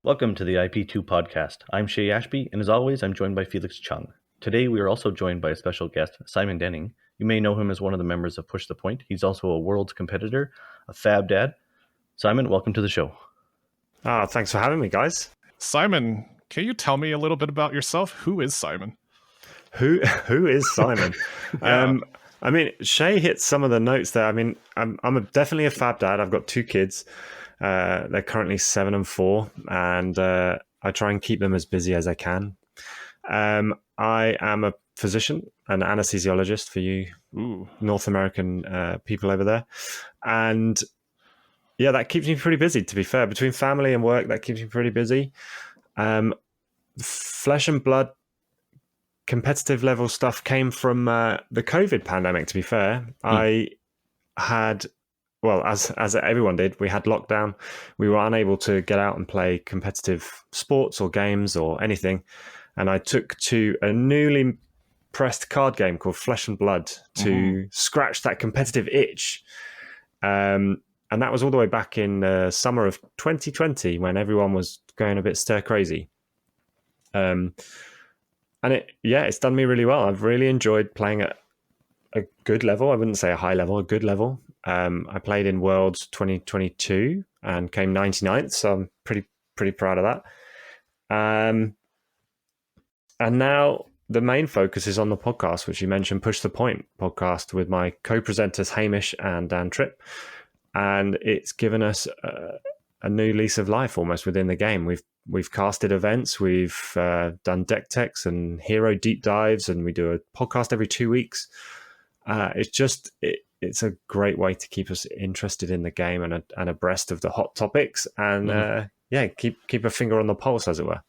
Welcome to the IP2 podcast. I'm Shea Ashby, and as always, I'm joined by Felix Chung. Today, we are also joined by a special guest, Simon Denning. You may know him as one of the members of Push the Point. He's also a world's competitor, a Fab Dad. Simon, welcome to the show. Thanks for having me, guys. Simon, can you tell me a little bit about yourself? Who is Simon? Who is Simon? Shea hit some of the notes there. I'm definitely a Fab Dad. I've got two kids. They're currently 7 and 4, and I try and keep them as busy as I can. I am a physician, an anesthesiologist for you North American people over there. And yeah, that keeps me pretty busy, to be fair. Between family and work, that keeps me pretty busy. Flesh and blood competitive level stuff came from the COVID pandemic, to be fair. I had... Well, as everyone did, we had lockdown. We were unable to get out and play competitive sports or games or anything. And I took to a newly pressed card game called Flesh and Blood to scratch that competitive itch. And that was all the way back in the summer of 2020 when everyone was going a bit stir crazy. And it's done me really well. I've really enjoyed playing at a good level. I wouldn't say a high level, a good level. I played in Worlds 2022 and came 99th, so I'm pretty proud of that. And now the main focus is on the podcast, which you mentioned, Push the Point podcast, with my co-presenters Hamish and Dan Tripp. And it's given us a new lease of life almost within the game. We've casted events, we've done deck techs and hero deep dives, and we do a podcast every 2 weeks. It's a great way to keep us interested in the game and abreast of the hot topics, and keep a finger on the pulse, as it were.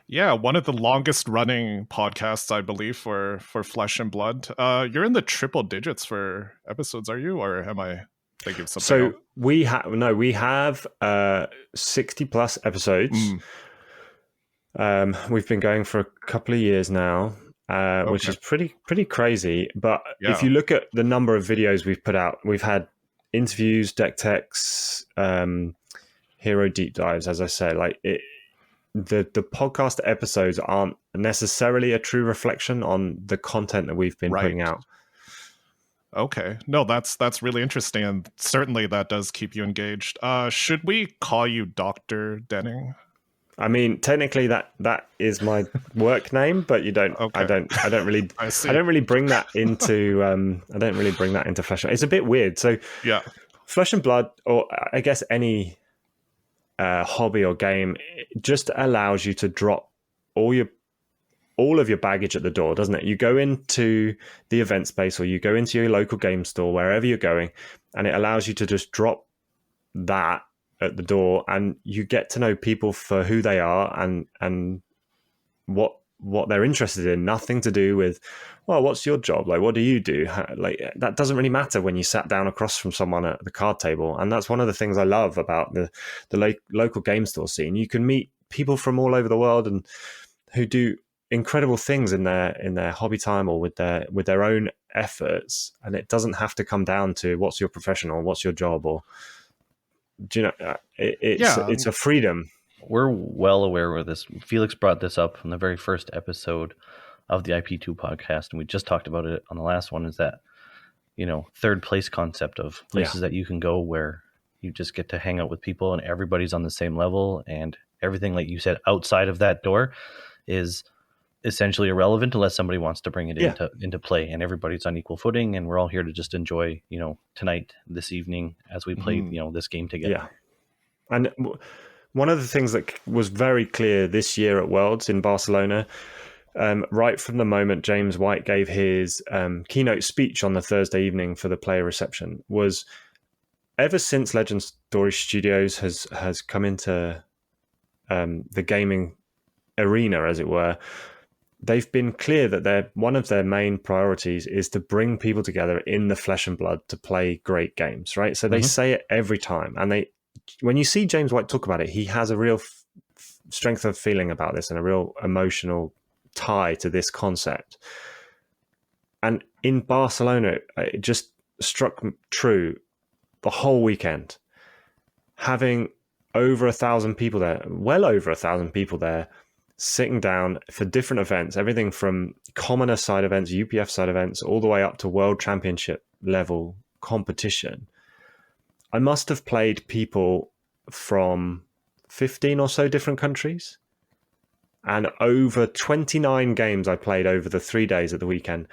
Yeah, one of the longest running podcasts, I believe, for Flesh and Blood. You're in the triple digits for episodes, are you, or am I thinking of something else? We have 60 plus episodes. We've been going for a couple of years now. Which is pretty crazy. But if you look at the number of videos we've put out, we've had interviews, deck techs, hero deep dives, as I say. The podcast episodes aren't necessarily a true reflection on the content that we've been putting out. Okay. No, that's really interesting, and certainly that does keep you engaged. Should we call you Dr. Denning? I mean, technically that is my work name, but you don't. Okay. I don't really bring that into Flesh. It's a bit weird. So yeah, Flesh and Blood, or I guess any hobby or game, just allows you to drop all of your baggage at the door, doesn't it? You go into the event space, or you go into your local game store, wherever you're going, and it allows you to just drop that at the door, and you get to know people for who they are and what they're interested in. Nothing to do with, well, what's your job? Like, what do you do? That doesn't really matter when you sat down across from someone at the card table. And that's one of the things I love about the local game store scene. You can meet people from all over the world and who do incredible things in their hobby time or with their own efforts. And it doesn't have to come down to what's your profession or what's your job, or do you know, it's a freedom. We're well aware of this. Felix brought this up from the very first episode of the IP2 podcast, and we just talked about it on the last one, is that, third place concept of places that you can go where you just get to hang out with people and everybody's on the same level, and everything, like you said, outside of that door is essentially irrelevant unless somebody wants to bring it into play, and everybody's on equal footing, and we're all here to just enjoy, tonight, this evening, as we play, this game together. Yeah. And one of the things that was very clear this year at Worlds in Barcelona, right from the moment James White gave his keynote speech on the Thursday evening for the player reception, was ever since Legend Story Studios has come into the gaming arena, as it were, they've been clear that one of their main priorities is to bring people together in the flesh and blood to play great games, right? So they say it every time. And when you see James White talk about it, he has a real strength of feeling about this and a real emotional tie to this concept. And in Barcelona, it just struck true the whole weekend. Having over 1,000 people there, well over 1,000 people there, sitting down for different events, everything from commoner side events, UPF side events, all the way up to world championship level competition. I must have played people from 15 or so different countries. And over 29 games I played over the 3 days at the weekend,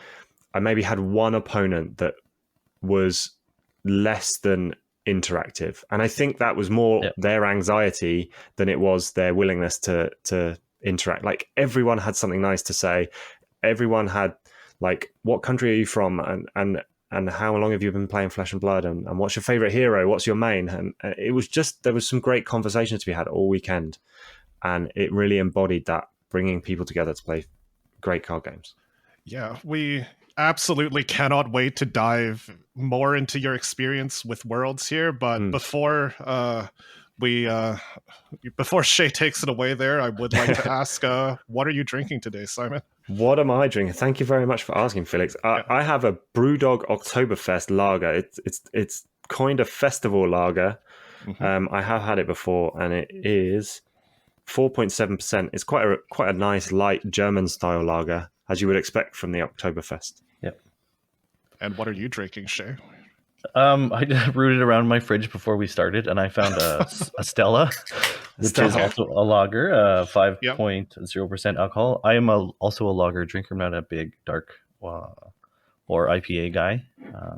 I maybe had one opponent that was less than interactive. And I think that was more their anxiety than it was their willingness to interact. Like, everyone had something nice to say. Everyone had, like, what country are you from? And how long have you been playing Flesh and Blood? And what's your favorite hero? What's your main? And it was just, there was some great conversations to be had all weekend. And it really embodied that, bringing people together to play great card games. Yeah, we absolutely cannot wait to dive more into your experience with Worlds here. But before Shea takes it away there, I would like to ask, what are you drinking today, Simon? What am I drinking? Thank you very much for asking, Felix. I have a Brewdog Oktoberfest lager. It's coined a festival lager. I have had it before, and it is 4.7%. It's quite a nice light German style lager, as you would expect from the Oktoberfest. Yep. And what are you drinking, Shea? I just rooted around my fridge before we started, and I found a Stella, which is also a lager, 5.0% alcohol. I am also a lager drinker. I'm not a big dark or IPA guy,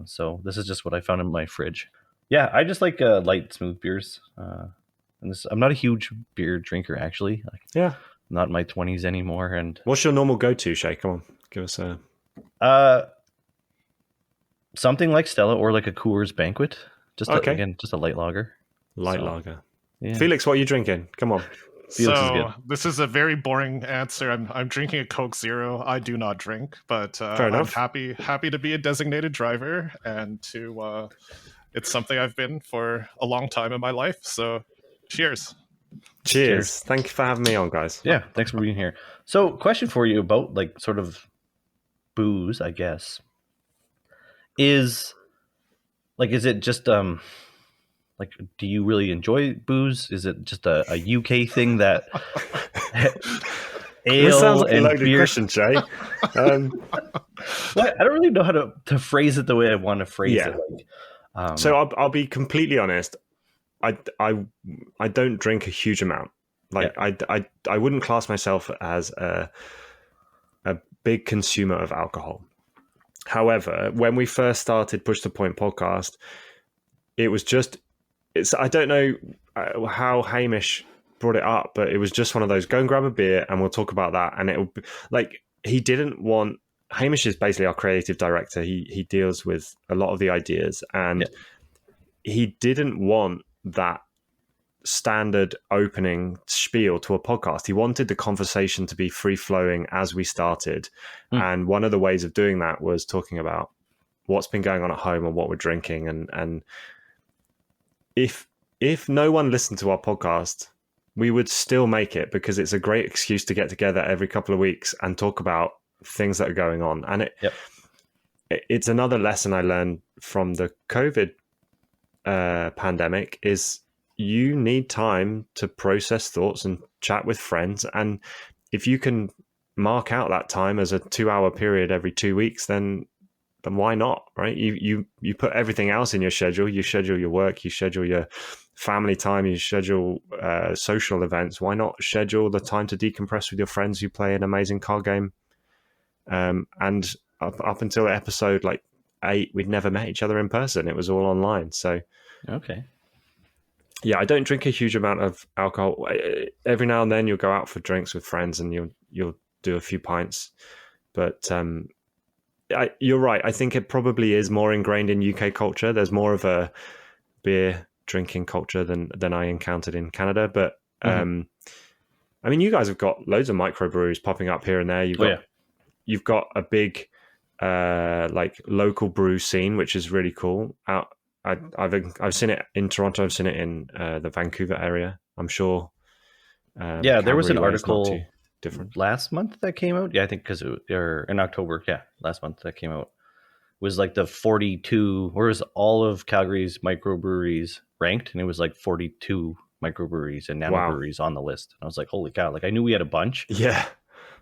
so this is just what I found in my fridge. Yeah, I just like light, smooth beers. And I'm not a huge beer drinker, actually. I'm not in my 20s anymore. And what's your normal go-to, Shea? Come on, give us a... something like Stella or like a Coors Banquet. Just a light lager. Lager. Yeah. Felix, what are you drinking? Come on. Felix is good. This is a very boring answer. I'm drinking a Coke Zero. I do not drink, but I'm happy to be a designated driver, and to it's something I've been for a long time in my life. So cheers. Thank you for having me on, guys. Yeah, thanks for being here. So, question for you about, like, sort of booze, I guess. Is it just like, do you really enjoy booze? Is it just a UK thing that ale this sounds like and a loaded beer? Question, Shea. Well, I don't really know how to phrase it the way I want to phrase it. Like, so I'll be completely honest. I don't drink a huge amount. Like, I wouldn't class myself as a big consumer of alcohol. However, when we first started Push to Point podcast, I don't know how Hamish brought it up, but it was just one of those, go and grab a beer and we'll talk about that. And it would be like, Hamish is basically our creative director. He deals with a lot of the ideas, and he didn't want that standard opening spiel to a podcast. He wanted the conversation to be free flowing as we started. And one of the ways of doing that was talking about what's been going on at home and what we're drinking. And if no one listened to our podcast, we would still make it, because it's a great excuse to get together every couple of weeks and talk about things that are going on. And it's another lesson I learned from the COVID pandemic is you need time to process thoughts and chat with friends. And if you can mark out that time as a 2-hour period every 2 weeks, then why not, right? You put everything else in your schedule. You schedule your work, you schedule your family time, you schedule social events. Why not schedule the time to decompress with your friends who play an amazing card game? And up until episode 8, we'd never met each other in person. It was all online. So okay. Yeah, I don't drink a huge amount of alcohol. Every now and then you'll go out for drinks with friends and you'll do a few pints. But you're right. I think it probably is more ingrained in UK culture. There's more of a beer drinking culture than I encountered in Canada. But I mean, you guys have got loads of microbreweries popping up here and there. You've got a big local brew scene, which is really cool. I've seen it in Toronto. I've seen it in the Vancouver area. I'm sure. There was an article different last month that came out. Yeah, I think or in October. Yeah, last month that came out. It was like the 42, or was all of Calgary's microbreweries ranked, and it was like 42 microbreweries and nanobreweries on the list. I was like, holy cow! Like I knew we had a bunch, Yeah,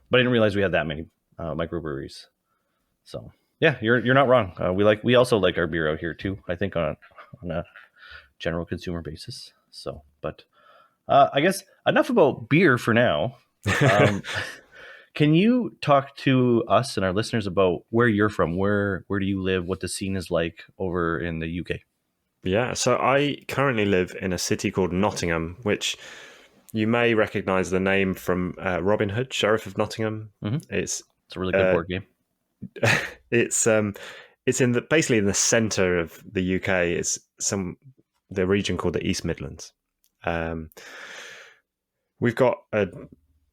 but I didn't realize we had that many microbreweries. So yeah, you're not wrong. We also like our beer out here too. I think on a general consumer basis. So, but I guess enough about beer for now. Can you talk to us and our listeners about where you're from? Where do you live? What the scene is like over in the UK? Yeah, so I currently live in a city called Nottingham, which you may recognise the name from Robin Hood, Sheriff of Nottingham. Mm-hmm. It's a really good board game. It's in basically in the centre of the UK. It's the region called the East Midlands. We've got a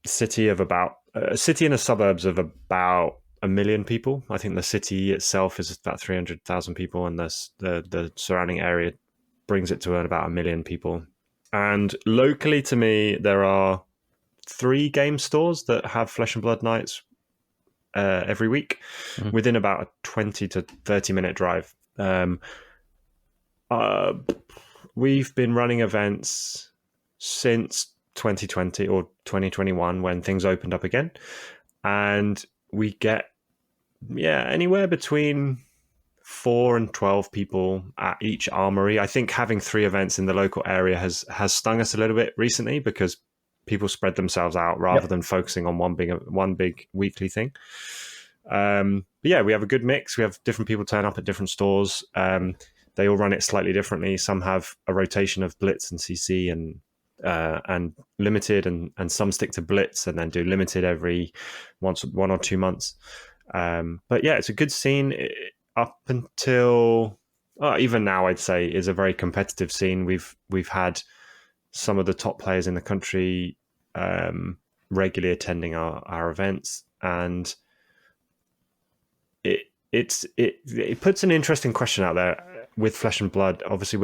city and the suburbs of about 1 million people. I think the city itself is about 300,000 people, and the surrounding area brings it to about 1 million people. And locally to me, there are 3 game stores that have Flesh and Blood nights every week, within about a 20 to 30 minute drive. We've been running events since 2020 or 2021 when things opened up again, and we get anywhere between 4 and 12 people at each armory. I think having 3 events in the local area has stung us a little bit recently, because people spread themselves out rather than focusing on one big weekly thing. But yeah, we have a good mix. We have different people turn up at different stores. They all run it slightly differently. Some have a rotation of Blitz and CC and limited, and some stick to Blitz and then do limited every 1 or 2 months. But yeah, it's a good scene up until even now. I'd say is a very competitive scene. We've had some of the top players in the country regularly attending our events, and it puts an interesting question out there with Flesh and Blood. Obviously,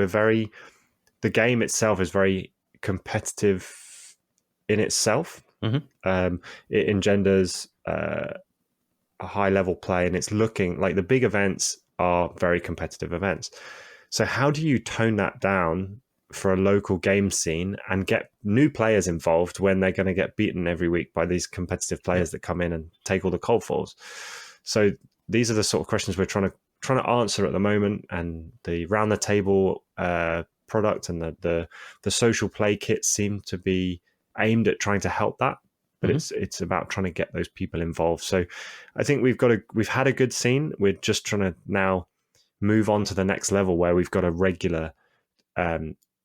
the game itself is very competitive in itself. Mm-hmm. It engenders a high level play, and it's looking like the big events are very competitive events. So how do you tone that down for a local game scene and get new players involved when they're going to get beaten every week by these competitive players that come in and take all the cold falls? So these are the sort of questions we're trying to answer at the moment, and the round the table product and the social play kits seem to be aimed at trying to help that, but it's about trying to get those people involved. So I think we've had a good scene. We're just trying to now move on to the next level where we've got a regular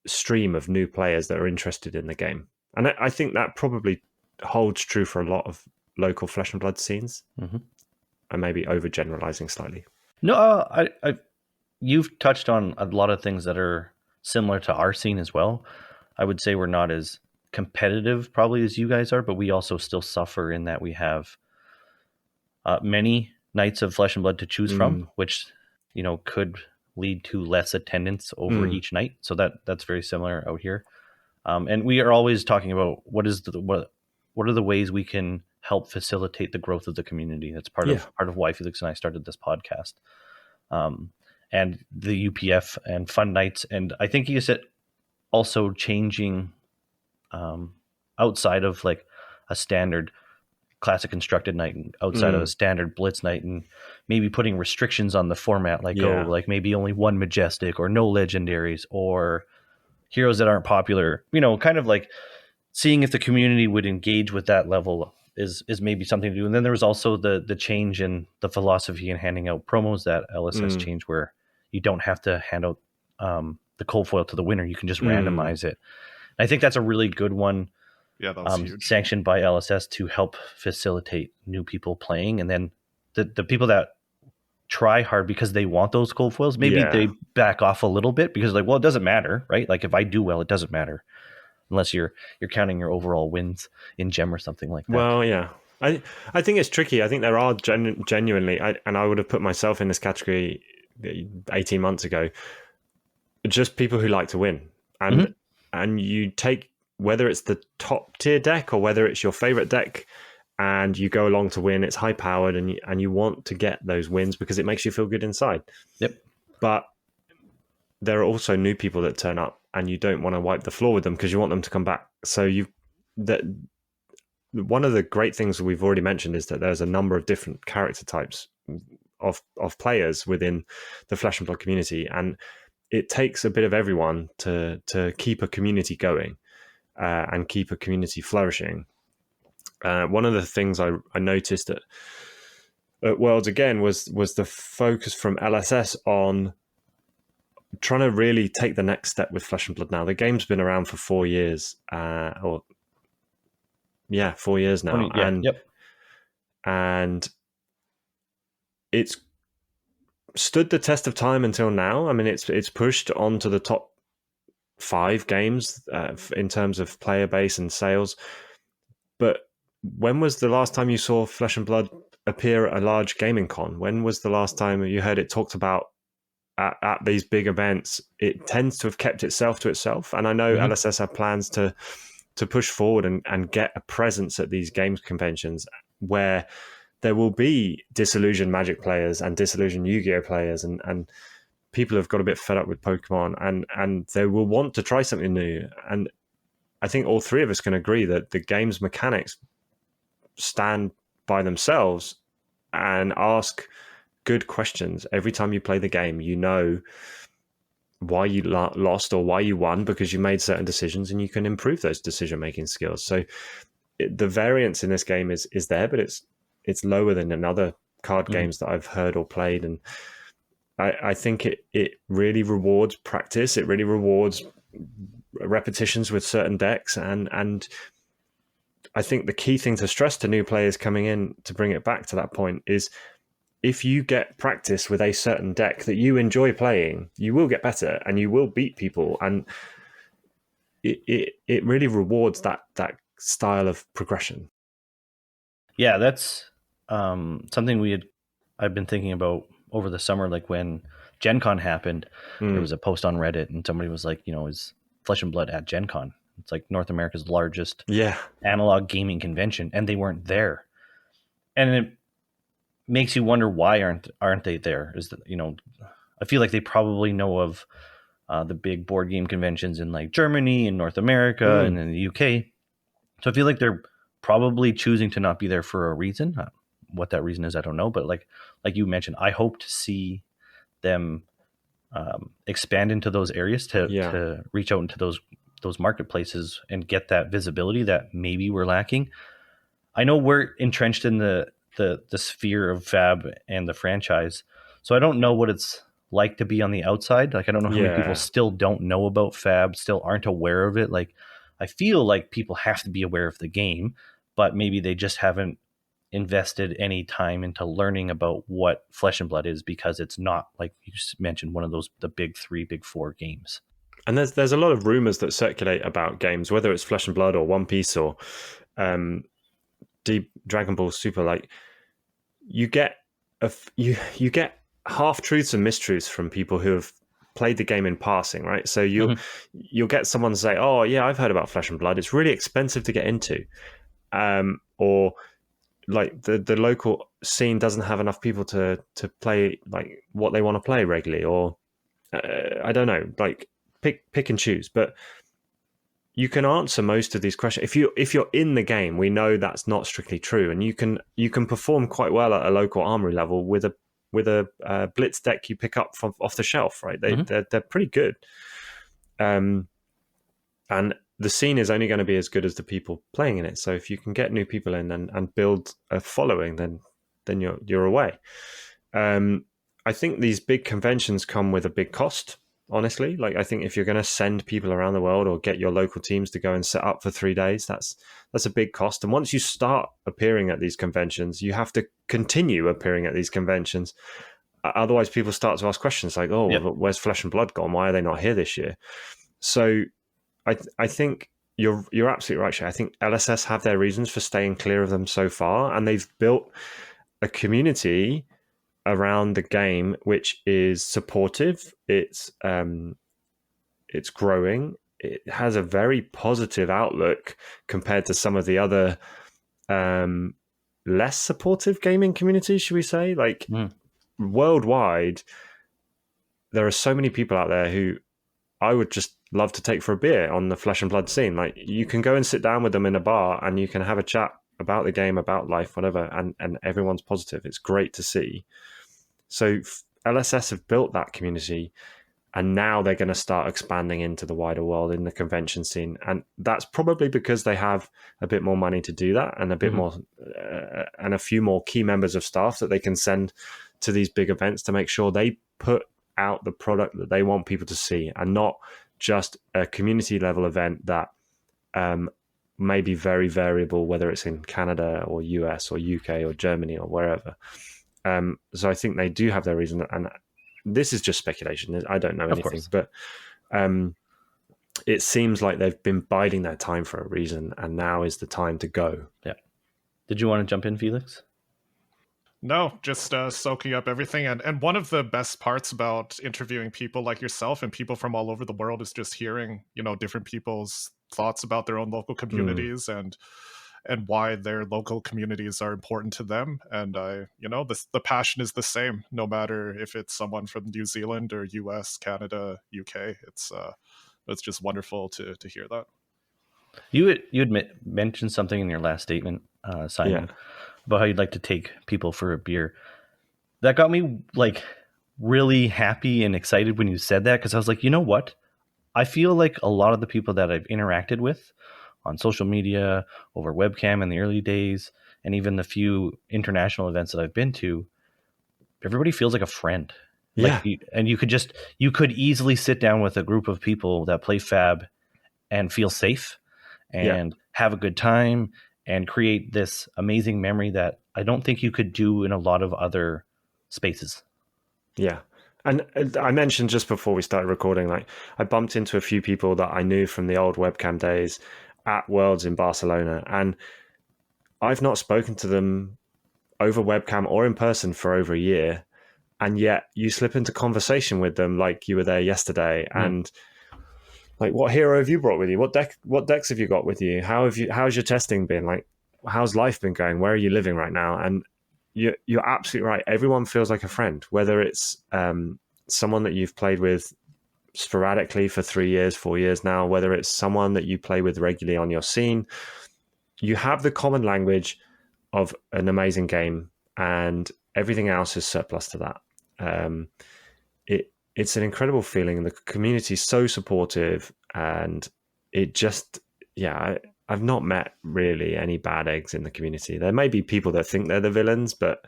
stream of new players that are interested in the game, and I think that probably holds true for a lot of local Flesh and Blood scenes. I may be overgeneralizing slightly. No, you've touched on a lot of things that are similar to our scene as well. I would say we're not as competitive probably as you guys are, but we also still suffer in that we have many nights of Flesh and Blood to choose from, which could lead to less attendance over each night. So that's very similar out here. And we are always talking about what are the ways we can help facilitate the growth of the community. That's part of why Felix and I started this podcast. And the UPF and fun nights. And I think you said also changing outside of like a standard classic constructed night, outside of a standard blitz night, and maybe putting restrictions on the format, like like maybe only 1 majestic or no legendaries or heroes that aren't popular, kind of like seeing if the community would engage with that level is maybe something to do. And then there was also the change in the philosophy in handing out promos that LSS changed, where you don't have to hand out the cold foil to the winner. You can just randomize it. And I think that's a really good one. Yeah, that was huge. Sanctioned by LSS to help facilitate new people playing. And then the people that try hard because they want those cold foils, maybe they back off a little bit because it doesn't matter, right? Like if I do well, it doesn't matter. Unless you're counting your overall wins in gem or something like that. Well, yeah. I think it's tricky. I think there are genuinely, and I would have put myself in this category 18 months ago, just people who like to win. And you take, whether it's the top tier deck or whether it's your favorite deck, and you go along to win, it's high powered, and you want to get those wins because it makes you feel good inside. Yep. But there are also new people that turn up, and you don't want to wipe the floor with them because you want them to come back. So one of the great things we've already mentioned is that there's a number of different character types of players within the Flesh and Blood community, and it takes a bit of everyone to keep a community going and keep a community flourishing. One of the things I noticed at Worlds again was the focus from LSS on trying to really take the next step with Flesh and Blood. Now the game's been around for 4 years, 4 years now, and it's stood the test of time until now. I mean, it's pushed onto the top 5 games in terms of player base and sales. But when was the last time you saw Flesh and Blood appear at a large gaming con? When was the last time you heard it talked about at these big events? It tends to have kept itself to itself. And I know LSS have plans to push forward and get a presence at these games conventions where there will be disillusioned Magic players and disillusioned Yu-Gi-Oh players and people have got a bit fed up with Pokemon and they will want to try something new. And I think all 3 of us can agree that the game's mechanics stand by themselves and ask good questions. Every time you play the game, you know why you lost or why you won because you made certain decisions, and you can improve those decision-making skills. So the variance in this game is there, but it's lower than in other card games that I've heard or played. And I think it really rewards practice. It really rewards repetitions with certain decks. And I think the key thing to stress to new players coming in, to bring it back to that point, is if you get practice with a certain deck that you enjoy playing, you will get better and you will beat people. And it really rewards that style of progression. Yeah, that's something I've been thinking about over the summer. Like when Gen Con happened, there was a post on Reddit and somebody was like, is Flesh and Blood at Gen Con? It's like North America's largest analog gaming convention, and they weren't there. And it makes you wonder, why aren't they there? Is that, I feel like they probably know of the big board game conventions in like Germany and North America and in the UK. So I feel like they're probably choosing to not be there for a reason. What that reason is, I don't know. But like you mentioned, I hope to see them expand into those areas to reach out into those marketplaces and get that visibility that maybe we're lacking. I know we're entrenched in the sphere of Fab and the franchise, so I don't know what it's like to be on the outside. Like, I don't know how many people still don't know about Fab, still aren't aware of it. Like, I feel like people have to be aware of the game, but maybe they just haven't invested any time into learning about what Flesh and Blood is, because it's not, like you mentioned, one of the big 3, big 4 games. And there's a lot of rumors that circulate about games, whether it's Flesh and Blood or One Piece or Deep Dragon Ball Super. Like, you get you get half truths and mistruths from people who have played the game in passing, right? So you'll get someone say, "Oh yeah, I've heard about Flesh and Blood. It's really expensive to get into," or like the local scene doesn't have enough people to play like what they want to play regularly, or I don't know, like pick and choose. But you can answer most of these questions if you're in the game. We know that's not strictly true, and you can perform quite well at a local armory level with a blitz deck you pick up from off the shelf, right? They're pretty good, and the scene is only going to be as good as the people playing in it. So if you can get new people in and build a following, then you're away. I think these big conventions come with a big cost. Honestly, like, I think if you're going to send people around the world or get your local teams to go and set up for 3 days, that's a big cost. And once you start appearing at these conventions, you have to continue appearing at these conventions. Otherwise, people start to ask questions like, "Oh, where's Flesh and Blood gone? Why are they not here this year?" So I think you're absolutely right, Shay. I think LSS have their reasons for staying clear of them so far, and they've built a community around the game which is supportive. It's growing. It has a very positive outlook compared to some of the other less supportive gaming communities, should we say? Like, worldwide, there are so many people out there who I would just love to take for a beer on the Flesh and Blood scene. Like, you can go and sit down with them in a bar and you can have a chat about the game, about life, whatever, and everyone's positive. It's great to see. So LSS have built that community, and now they're going to start expanding into the wider world in the convention scene. And that's probably because they have a bit more money to do that, and a bit more, and a few more key members of staff that they can send to these big events to make sure they put out the product that they want people to see, and not just a community level event that may be very variable, whether it's in Canada or US or UK or Germany or wherever. So I think they do have their reason, and this is just speculation. I don't know anything, but it seems like they've been biding their time for a reason, and now is the time to go. Yeah. Did you want to jump in, Felix? No, just soaking up everything. And one of the best parts about interviewing people like yourself and people from all over the world is just hearing, different people's thoughts about their own local communities and why their local communities are important to them. And the passion is the same, no matter if it's someone from New Zealand or US, Canada, UK. It's just wonderful to hear that. You mentioned something in your last statement, Simon, about how you'd like to take people for a beer. That got me really happy and excited when you said that, because I was like, you know what? I feel like a lot of the people that I've interacted with on social media, over webcam in the early days, and even the few international events that I've been to, everybody feels like a friend. Yeah. And you could easily sit down with a group of people that play Fab and feel safe and have a good time and create this amazing memory that I don't think you could do in a lot of other spaces. Yeah. And I mentioned just before we started recording, I bumped into a few people that I knew from the old webcam days at Worlds in Barcelona, and I've not spoken to them over webcam or in person for over a year, and yet you slip into conversation with them like you were there yesterday, and what hero have you brought with you? What decks have you got with you? How's your testing been? How's life been going? Where are you living right now? And you're absolutely right. Everyone feels like a friend, whether it's someone that you've played with sporadically for 3 years, 4 years now, whether it's someone that you play with regularly on your scene. You have the common language of an amazing game, and everything else is surplus to that. It's an incredible feeling. The community is so supportive, and it just, I've not met really any bad eggs in the community. There may be people that think they're the villains, but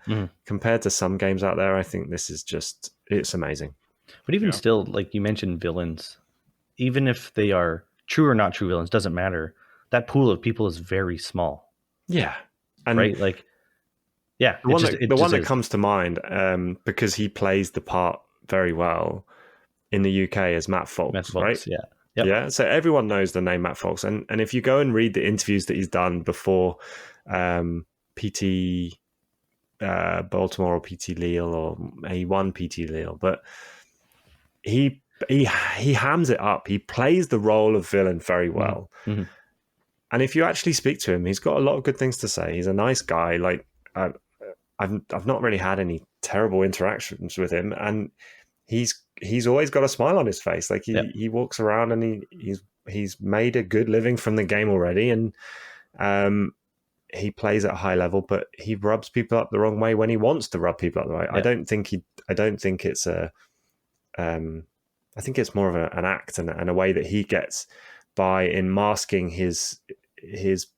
compared to some games out there, I think this is it's amazing. But even still, like you mentioned, villains, even if they are true or not true villains, doesn't matter. That pool of people is very small. Yeah. And right? The one that comes to mind, because he plays the part very well in the UK, is Matt Fox, right? Yeah. Yep. Yeah. So everyone knows the name Matt Fox. And if you go and read the interviews that he's done before PT Baltimore or PT Lille, or he won PT Lille, but he hams it up. He plays the role of villain very well. Mm-hmm. And if you actually speak to him, he's got a lot of good things to say. He's a nice guy. I've not really had any terrible interactions with him, and he's always got a smile on his face. He walks around and he's made a good living from the game already, and he plays at a high level, but he rubs people up the wrong way when he wants to rub people up the way. Yeah. I don't think it's I think it's more of an act and a way that he gets by in masking his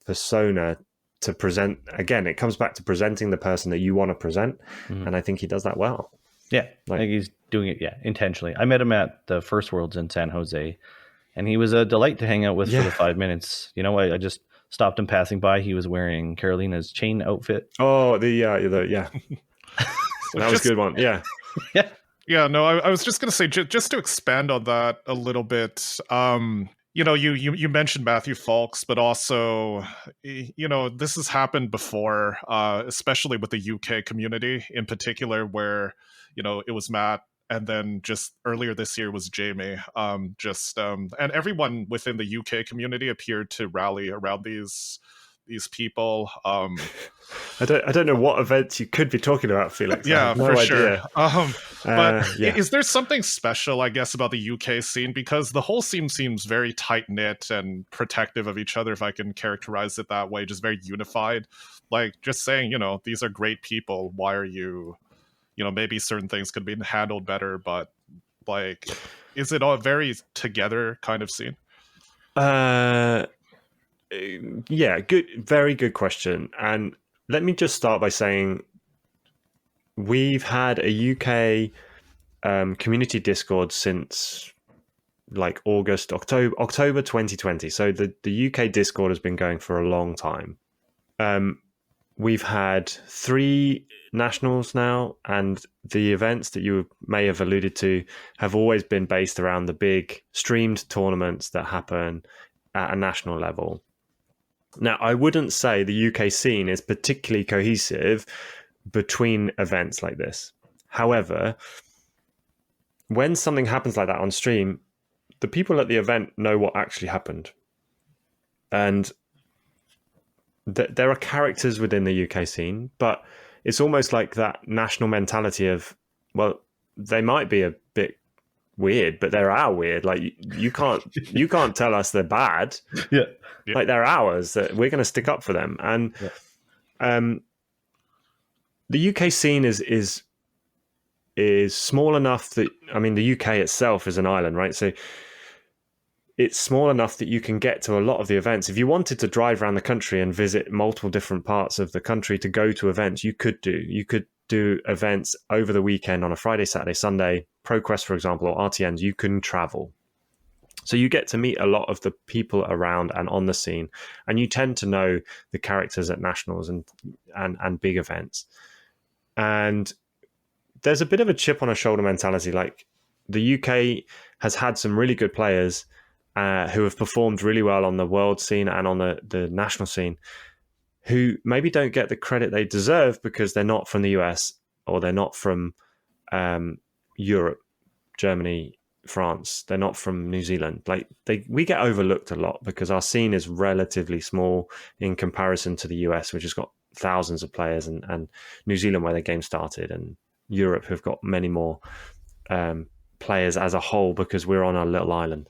persona to present. Again, it comes back to presenting the person that you want to present, and I think he does that well. Yeah, I think he's doing it intentionally. I met him at the first Worlds in San Jose, and he was a delight to hang out with for the 5 minutes. I just stopped him passing by. He was wearing Carolina's chain outfit. Oh, that was a good one. Yeah. Yeah, no, I was just going to say, just to expand on that a little bit, you mentioned Matthew Foulkes, but also, this has happened before, especially with the UK community in particular, where, it was Matt, and then just earlier this year was Jamie. And everyone within the UK community appeared to rally around these people. I don't know what events you could be talking about, Felix. Yeah, I have no for idea. sure. But is there something special, I guess, about the UK scene? Because the whole scene seems very tight knit and protective of each other, if I can characterize it that way, just very unified. Like, just saying, these are great people. Why are you, maybe certain things could be handled better, but like, is it all very together kind of scene? Yeah, very good question. And let me just start by saying we've had a UK community Discord since like October 2020. So the UK Discord has been going for a long time. We've had 3 nationals now, and the events that you may have alluded to have always been based around the big streamed tournaments that happen at a national level. Now, I wouldn't say the UK scene is particularly cohesive between events like this. However, when something happens like that on stream, the people at the event know what actually happened. And there are characters within the UK scene, but it's almost like that national mentality of, well, they might be a bit weird, but they're our weird. Like you can't tell us they're bad. Yeah. Like they're ours. That we're going to stick up for them. And the UK scene is small enough that, I mean, the UK itself is an island, right? So it's small enough that you can get to a lot of the events. If you wanted to drive around the country and visit multiple different parts of the country to go to events, you could do events over the weekend on a Friday, Saturday, Sunday. ProQuest, for example, or RTNs, you can travel. So you get to meet a lot of the people around and on the scene, and you tend to know the characters at nationals and big events. And there's a bit of a chip on a shoulder mentality. Like the UK has had some really good players who have performed really well on the world scene and on the national scene, who maybe don't get the credit they deserve because they're not from the US or they're not from Europe, Germany, France. They're not from New Zealand. Like we get overlooked a lot because our scene is relatively small in comparison to the US, which has got thousands of players, and New Zealand, where the game started, and Europe, who've got many more players as a whole because we're on our little island.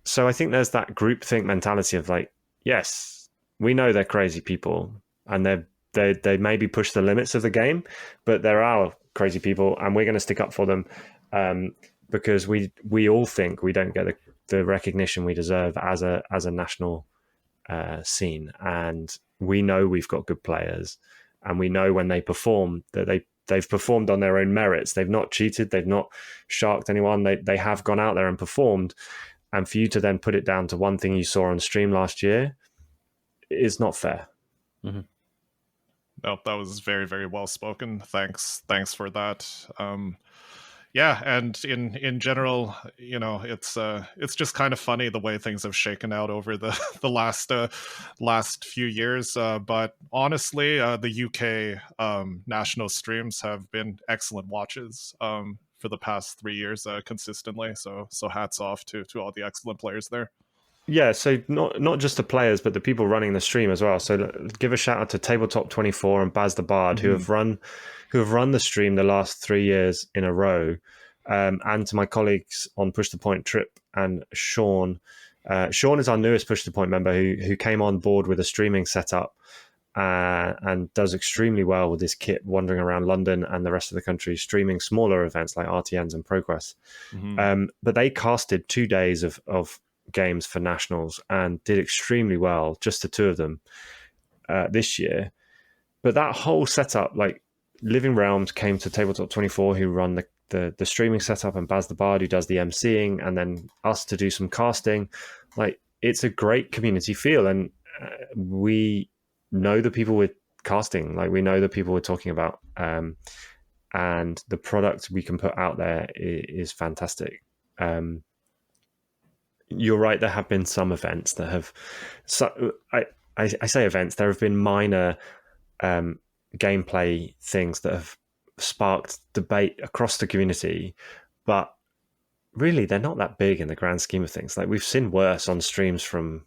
So I think there's that groupthink mentality of like, yes, we know they're crazy people and they maybe push the limits of the game, but they're our crazy people and we're going to stick up for them because we all think we don't get the recognition we deserve as a national scene. And we know we've got good players, and we know when they perform that they've performed on their own merits. They've not cheated. They've not sharked anyone. They have gone out there and performed. And for you to then put it down to one thing you saw on stream last year is not fair. Mm-hmm. No, that was very, very well spoken. Thanks for that. Yeah, and in general, it's just kind of funny the way things have shaken out over the last few years. But honestly, the UK national streams have been excellent watches for the past 3 years consistently. So hats off to all the excellent players there. Yeah, so not just the players, but the people running the stream as well. So give a shout out to Tabletop 24 and Baz the Bard, who have run the stream the last 3 years in a row, and to my colleagues on Push the Point Trip and Sean. Sean is our newest Push the Point member who came on board with a streaming setup and does extremely well with his kit, wandering around London and the rest of the country, streaming smaller events like RTNs and ProQuest. Mm-hmm. But they casted 2 days of games for nationals and did extremely well, just the 2 of them this year. But that whole setup, like Living Realms came to Tabletop 24, who run the streaming setup, and Baz the Bard, who does the emceeing, and then us to do some casting. Like, it's a great community feel, and we know the people we're casting, like we know the people we're talking about, and the product we can put out there is fantastic. You're right, there have been some events that have, I say events, there have been minor gameplay things that have sparked debate across the community, but really they're not that big in the grand scheme of things. Like, we've seen worse on streams from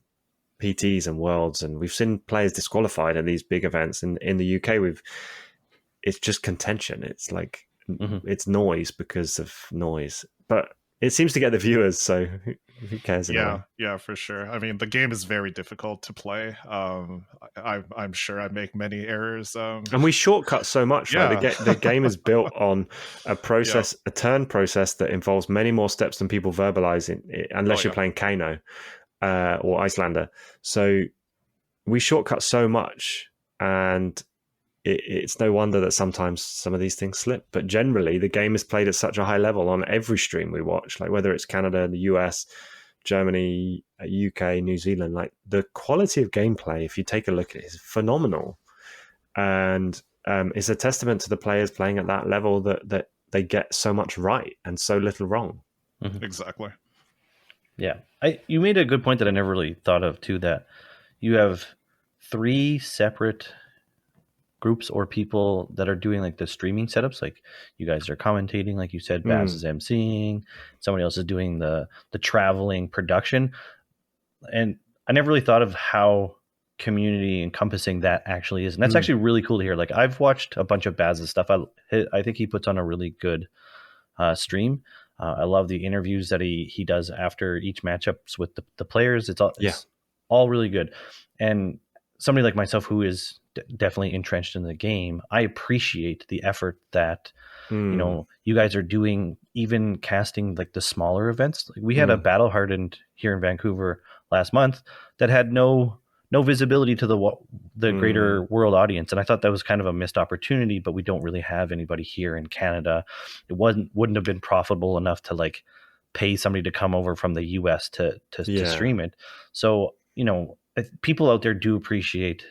PTs and Worlds, and we've seen players disqualified at these big events. In the UK, it's just contention. It's like it's noise because of noise, but it seems to get the viewers. So who cares? Yeah, for sure. I mean, the game is very difficult to play. I'm sure I make many errors. And we shortcut so much. Yeah. Like the game is built on a process, a turn process that involves many more steps than people verbalize it, unless you're playing Kano or Icelander. So we shortcut so much, and it's no wonder that sometimes some of these things slip. But generally, the game is played at such a high level on every stream we watch, like whether it's Canada, the US, Germany, UK, New Zealand. Like the quality of gameplay, if you take a look at it, is phenomenal, and it's a testament to the players playing at that level that they get so much right and so little wrong. Exactly. Yeah, you made a good point that I never really thought of too. That you have 3 separate groups or people that are doing like the streaming setups. Like you guys are commentating, like you said, Baz is emceeing, somebody else is doing the traveling production. And I never really thought of how community encompassing that actually is. And that's actually really cool to hear. Like I've watched a bunch of Baz's stuff. I think he puts on a really good stream. I love the interviews that he does after each matchups with the players. It's all really good. And somebody like myself who is definitely entrenched in the game, I appreciate the effort that you guys are doing, even casting like the smaller events. Like we had a Battle Hardened here in Vancouver last month that had no visibility to the greater world audience, and I thought that was kind of a missed opportunity. But we don't really have anybody here in Canada. It wouldn't have been profitable enough to like pay somebody to come over from the US to stream it. So people out there do appreciate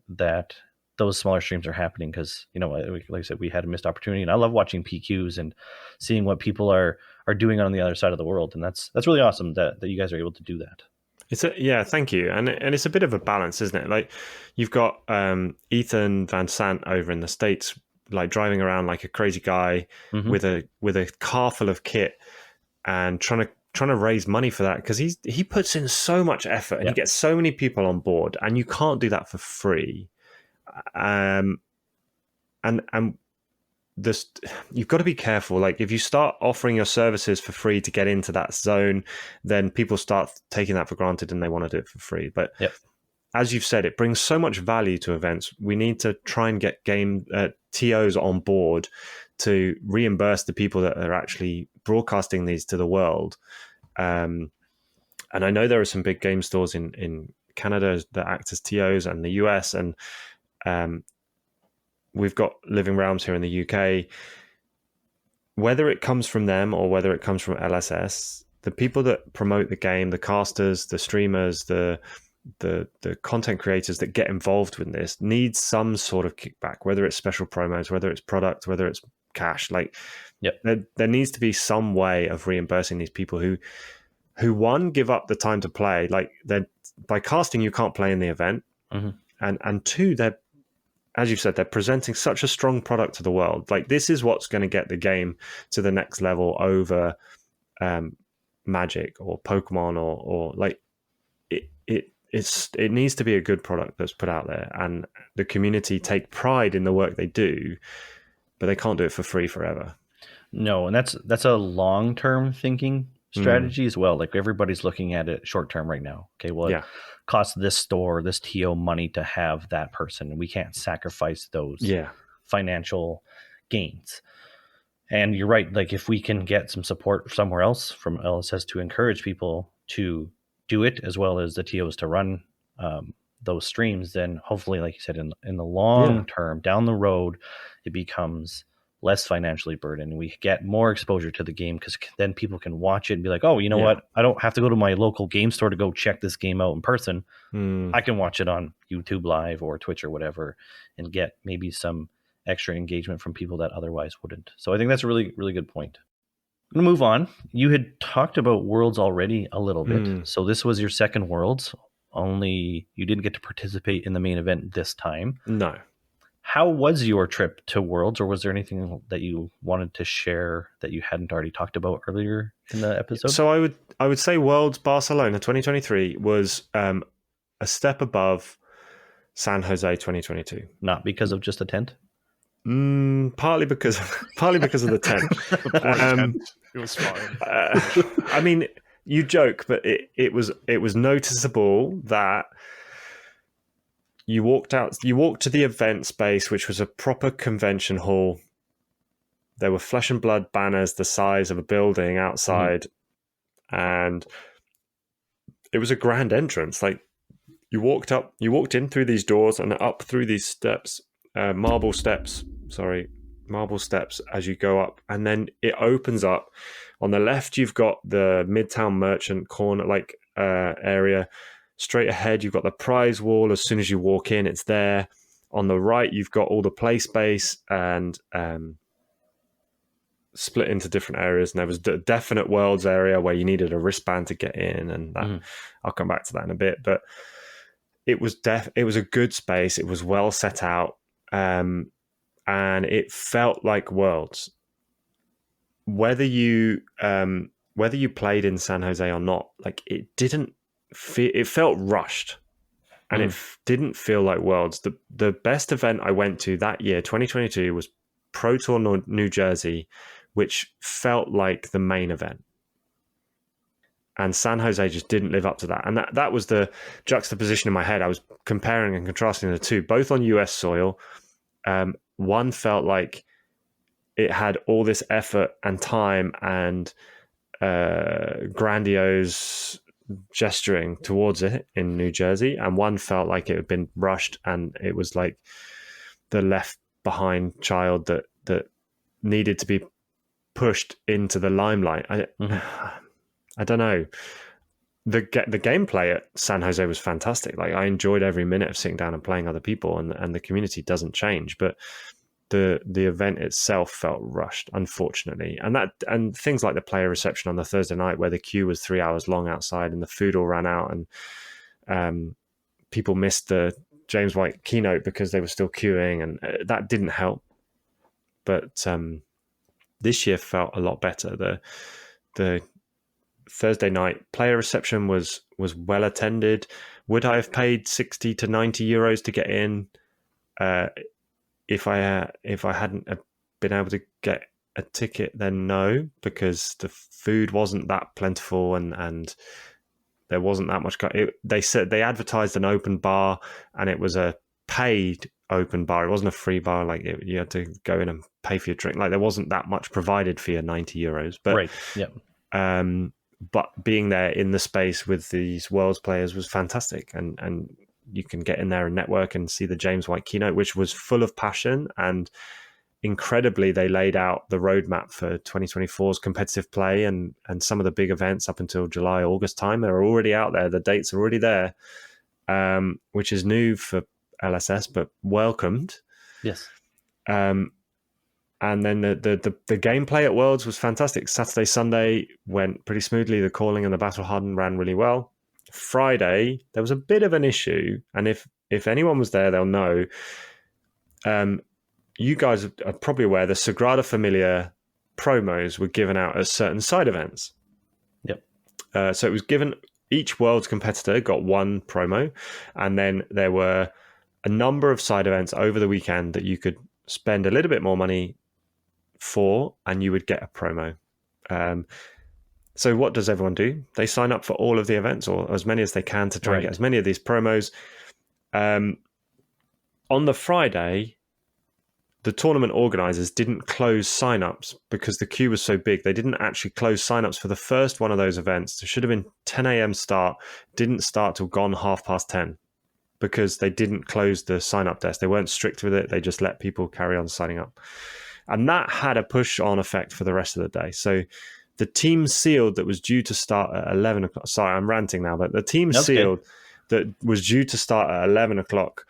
that those smaller streams are happening, because like I said, we had a missed opportunity, and I love watching PQs and seeing what people are doing on the other side of the world, and that's really awesome that you guys are able to do that. Thank you, and it's a bit of a balance, isn't it? Like you've got Ethan Van Sant over in the States, like driving around like a crazy guy with a car full of kit and trying to raise money for that, because he puts in so much effort and he gets so many people on board, and you can't do that for free. And you've got to be careful. Like if you start offering your services for free to get into that zone, then people start taking that for granted and they want to do it for free. But as you've said, it brings so much value to events. We need to try and get TOs on board to reimburse the people that are actually broadcasting these to the world. And I know there are some big game stores in Canada that act as TOs, and the US, and we've got Living Realms here in the UK. Whether it comes from them or whether it comes from LSS, the people that promote the game, the casters, the streamers, the content creators that get involved with this need some sort of kickback, whether it's special promos, whether it's product, whether it's cash. Like there needs to be some way of reimbursing these people who one, give up the time to play. Like by casting, you can't play in the event. And two, they're, as you said, they're presenting such a strong product to the world. Like this is what's going to get the game to the next level over Magic or Pokemon or like it needs to be a good product that's put out there, and the community take pride in the work they do, but they can't do it for free forever. No, and that's a long-term thinking strategy as well. Like everybody's looking at it short-term right now. Okay, well, it costs this store, this TO money to have that person. We can't sacrifice those financial gains. And you're right. Like if we can get some support somewhere else from LSS to encourage people to do it, as well as the TOs to run those streams, then hopefully, like you said, in the long term, down the road, it becomes less financially burdened. We get more exposure to the game, because then people can watch it and be like, oh, you know what? I don't have to go to my local game store to go check this game out in person. I can watch it on YouTube Live or Twitch or whatever and get maybe some extra engagement from people that otherwise wouldn't. So I think that's a really, really good point. I'm going to move on. You had talked about Worlds already a little bit. So this was your second Worlds, only you didn't get to participate in the main event this time. No. How was your trip to Worlds, or was there anything that you wanted to share that you hadn't already talked about earlier in the episode? So I would say Worlds Barcelona 2023 was a step above San Jose 2022. Not because of just a tent? Partly because of the tent. The poor tent. It was fine. I mean, you joke, but it was noticeable that you walked to the event space, which was a proper convention hall. There were flesh and blood banners the size of a building outside, and it was a grand entrance. Like, you walked in through these doors and up through these steps, marble steps as you go up, and then it opens up. On the left, you've got the Midtown Merchant corner area. Straight ahead, you've got the prize wall. As soon as you walk in, it's there. On the right, you've got all the play space and split into different areas. And there was a definite worlds area where you needed a wristband to get in, and that, I'll come back to that in a bit. But it was a good space. It was well set out, and it felt like Worlds. Whether you played in San Jose or not, like, it didn't feel. It felt rushed, and it didn't feel like Worlds. The best event I went to that year, 2022, was Pro Tour New Jersey, which felt like the main event. And San Jose just didn't live up to that. And that was the juxtaposition in my head. I was comparing and contrasting the two, both on US soil. One felt like it had all this effort and time and grandiose gesturing towards it in New Jersey. And one felt like it had been rushed, and it was like the left behind child that needed to be pushed into the limelight. I don't know. The gameplay at San Jose was fantastic. Like, I enjoyed every minute of sitting down and playing other people, and the community doesn't change. But the event itself felt rushed, unfortunately. And things like the player reception on the Thursday night, where the queue was 3 hours long outside and the food all ran out, and people missed the James White keynote because they were still queuing, and that didn't help. But this year felt a lot better. The Thursday night player reception was well attended. Would I have paid 60 to 90 euros to get in if I hadn't been able to get a ticket? Then no, because the food wasn't that plentiful and there wasn't that much. They said they advertised an open bar, and it was a paid open bar. It wasn't a free bar. Like, you had to go in and pay for your drink. Like, there wasn't that much provided for your 90 euros. But right, yeah. But being there in the space with these Worlds players was fantastic, and you can get in there and network and see the James White keynote, which was full of passion, and incredibly they laid out the roadmap for 2024's competitive play and some of the big events up until July, August time. They're already out there. The dates are already there, which is new for LSS, but welcomed. Yes. And then the gameplay at Worlds was fantastic. Saturday, Sunday went pretty smoothly. The calling and the battle hardened ran really well. Friday, there was a bit of an issue, and if anyone was there, they'll know. You guys are probably aware the Sagrada Familia promos were given out at certain side events. Yep. So it was given, each Worlds competitor got one promo, and then there were a number of side events over the weekend that you could spend a little bit more money for, and you would get a promo. So what does everyone do? They sign up for all of the events, or as many as they can, to try and get as many of these promos. On the Friday, the tournament organizers didn't close signups because the queue was so big. They didn't actually close signups for the first one of those events. It should have been 10 a.m. start. Didn't start till gone 10:30 because they didn't close the sign-up desk. They weren't strict with it. They just let people carry on signing up. And that had a push-on effect for the rest of the day. So the team sealed that was due to start at 11 o'clock. Sorry, I'm ranting now, but the team sealed that was due to start at 11 o'clock.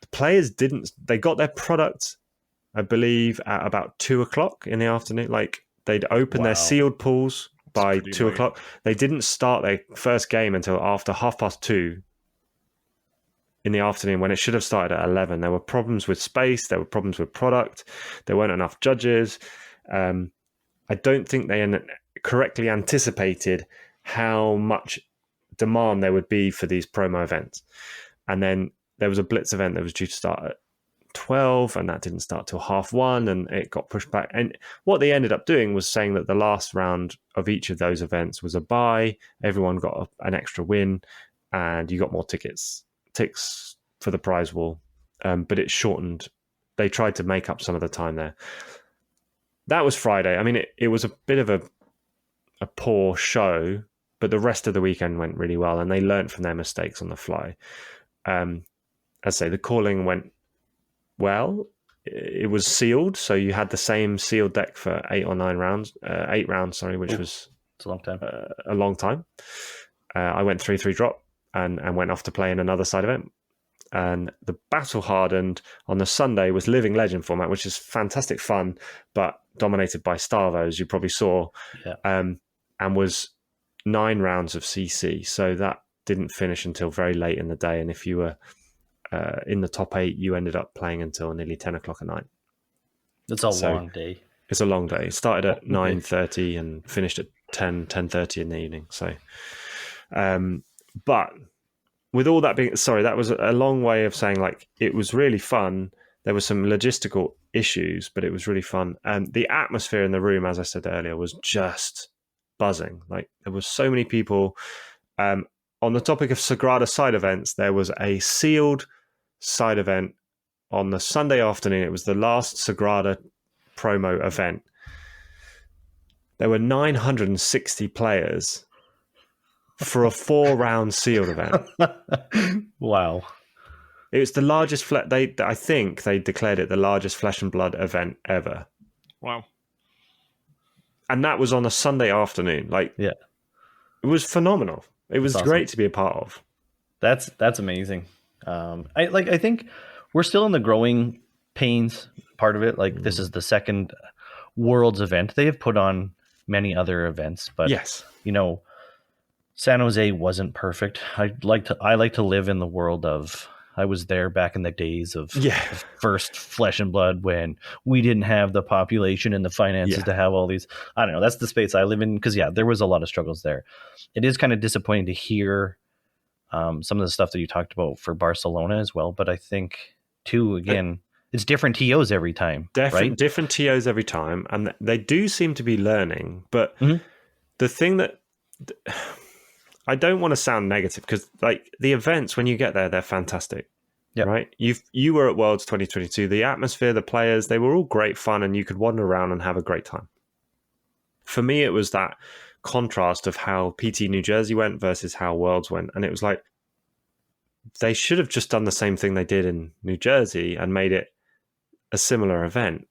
The players didn't. They got their product, I believe, at about 2 o'clock in the afternoon. Like, they'd open their sealed pools by 2 o'clock. They didn't start their first game until after 2:30 in the afternoon, when it should have started at 11. There were problems with space. There were problems with product. There weren't enough judges. I don't think they correctly anticipated how much demand there would be for these promo events. And then there was a Blitz event that was due to start at 12, and that didn't start till 1:30, and it got pushed back. And what they ended up doing was saying that the last round of each of those events was a buy. Everyone got an extra win, and you got more ticks for the prize wall. But it shortened. They tried to make up some of the time there. That was Friday. I mean, it was a bit of a poor show, but the rest of the weekend went really well, and they learned from their mistakes on the fly. As I say, the calling went well. It was sealed, so you had the same sealed deck for 8 rounds, which was it's a long time. A long time. I went 3/3 drop and went off to play in another side event. And the battle hardened on the Sunday was Living Legend format, which is fantastic fun, but dominated by Starvo, as you probably saw, and was 9 rounds of CC. So that didn't finish until very late in the day. And if you were in the top 8, you ended up playing until nearly 10 o'clock at night. It's a long day. It's a long day. It started at 9:30 and finished at 10:30 in the evening. So, but with all that being, sorry, that was a long way of saying, like, it was really fun. There were some logistical issues, but it was really fun. And the atmosphere in the room, as I said earlier, was just buzzing. Like, there were so many people. On the topic of Sagrada side events, there was a sealed side event on the Sunday afternoon. It was the last Sagrada promo event. There were 960 players for a 4-round sealed event. Wow. It was the largest, I think they declared it the largest Flesh and Blood event ever. Wow. And that was on a Sunday afternoon. Like, yeah, it was phenomenal. It was awesome. great to be a part of. That's amazing. I think we're still in the growing pains part of it. Like, this is the second Worlds event. They have put on many other events, but yes, San Jose wasn't perfect. I like to live in the world of, I was there back in the days of the first Flesh and Blood when we didn't have the population and the finances to have all these. I don't know. That's the space I live in, because there was a lot of struggles there. It is kind of disappointing to hear some of the stuff that you talked about for Barcelona as well. But I think too, again, it's different TOs every time, right? Different TOs every time, and they do seem to be learning. But the thing that I don't want to sound negative, because like the events, when you get there, they're fantastic. Right? You were at Worlds 2022. The atmosphere, the players, they were all great fun, and you could wander around and have a great time. For me, it was that contrast of how PT New Jersey went versus how Worlds went. And it was like, they should have just done the same thing they did in New Jersey and made it a similar event.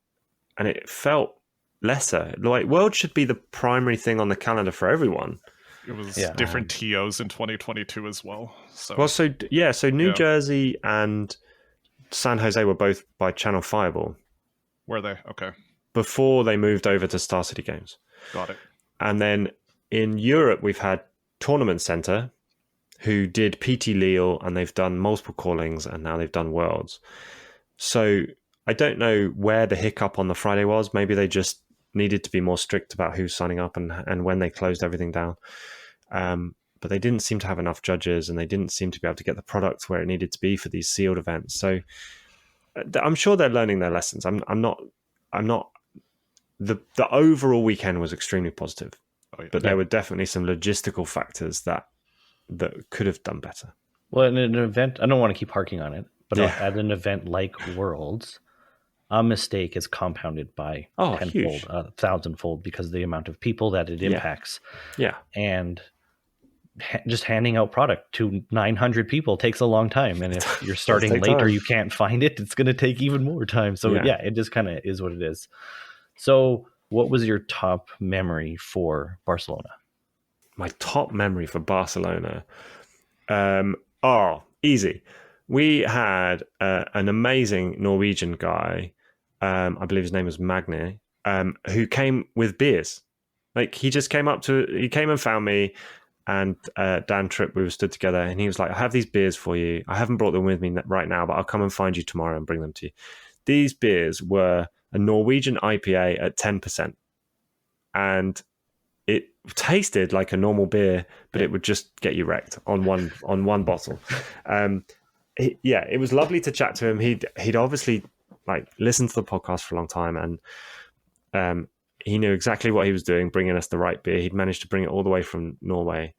And it felt lesser. Like, Worlds should be the primary thing on the calendar for everyone. It was different TOs in 2022 as well. So New Jersey and San Jose were both by Channel Fireball. Were they? Okay. Before they moved over to Star City Games. Got it. And then in Europe, we've had Tournament Center, who did PT Lille, and they've done multiple callings, and now they've done Worlds. So I don't know where the hiccup on the Friday was. Maybe they just needed to be more strict about who's signing up and when they closed everything down. But they didn't seem to have enough judges, and they didn't seem to be able to get the product where it needed to be for these sealed events. So I'm sure they're learning their lessons. I'm not. The overall weekend was extremely positive, but there were definitely some logistical factors that could have done better. Well, in an event, I don't want to keep harking on it, but at an event like Worlds, a mistake is compounded by tenfold, 1,000-fold, because of the amount of people that it impacts. And just handing out product to 900 people takes a long time. And if you're starting late or you can't find it, it's going to take even more time. So it just kind of is what it is. So what was your top memory for Barcelona? My top memory for Barcelona? Easy. We had an amazing Norwegian guy, I believe his name was Magne, who came with beers. Like, he came and found me and Dan Tripp, we were stood together, and he was like, I have these beers for you. I haven't brought them with me right now, but I'll come and find you tomorrow and bring them to you. These beers were a Norwegian IPA at 10%. And it tasted like a normal beer, but it would just get you wrecked on one bottle. It was lovely to chat to him. He'd obviously like listened to the podcast for a long time, and he knew exactly what he was doing, bringing us the right beer. He'd managed to bring it all the way from Norway.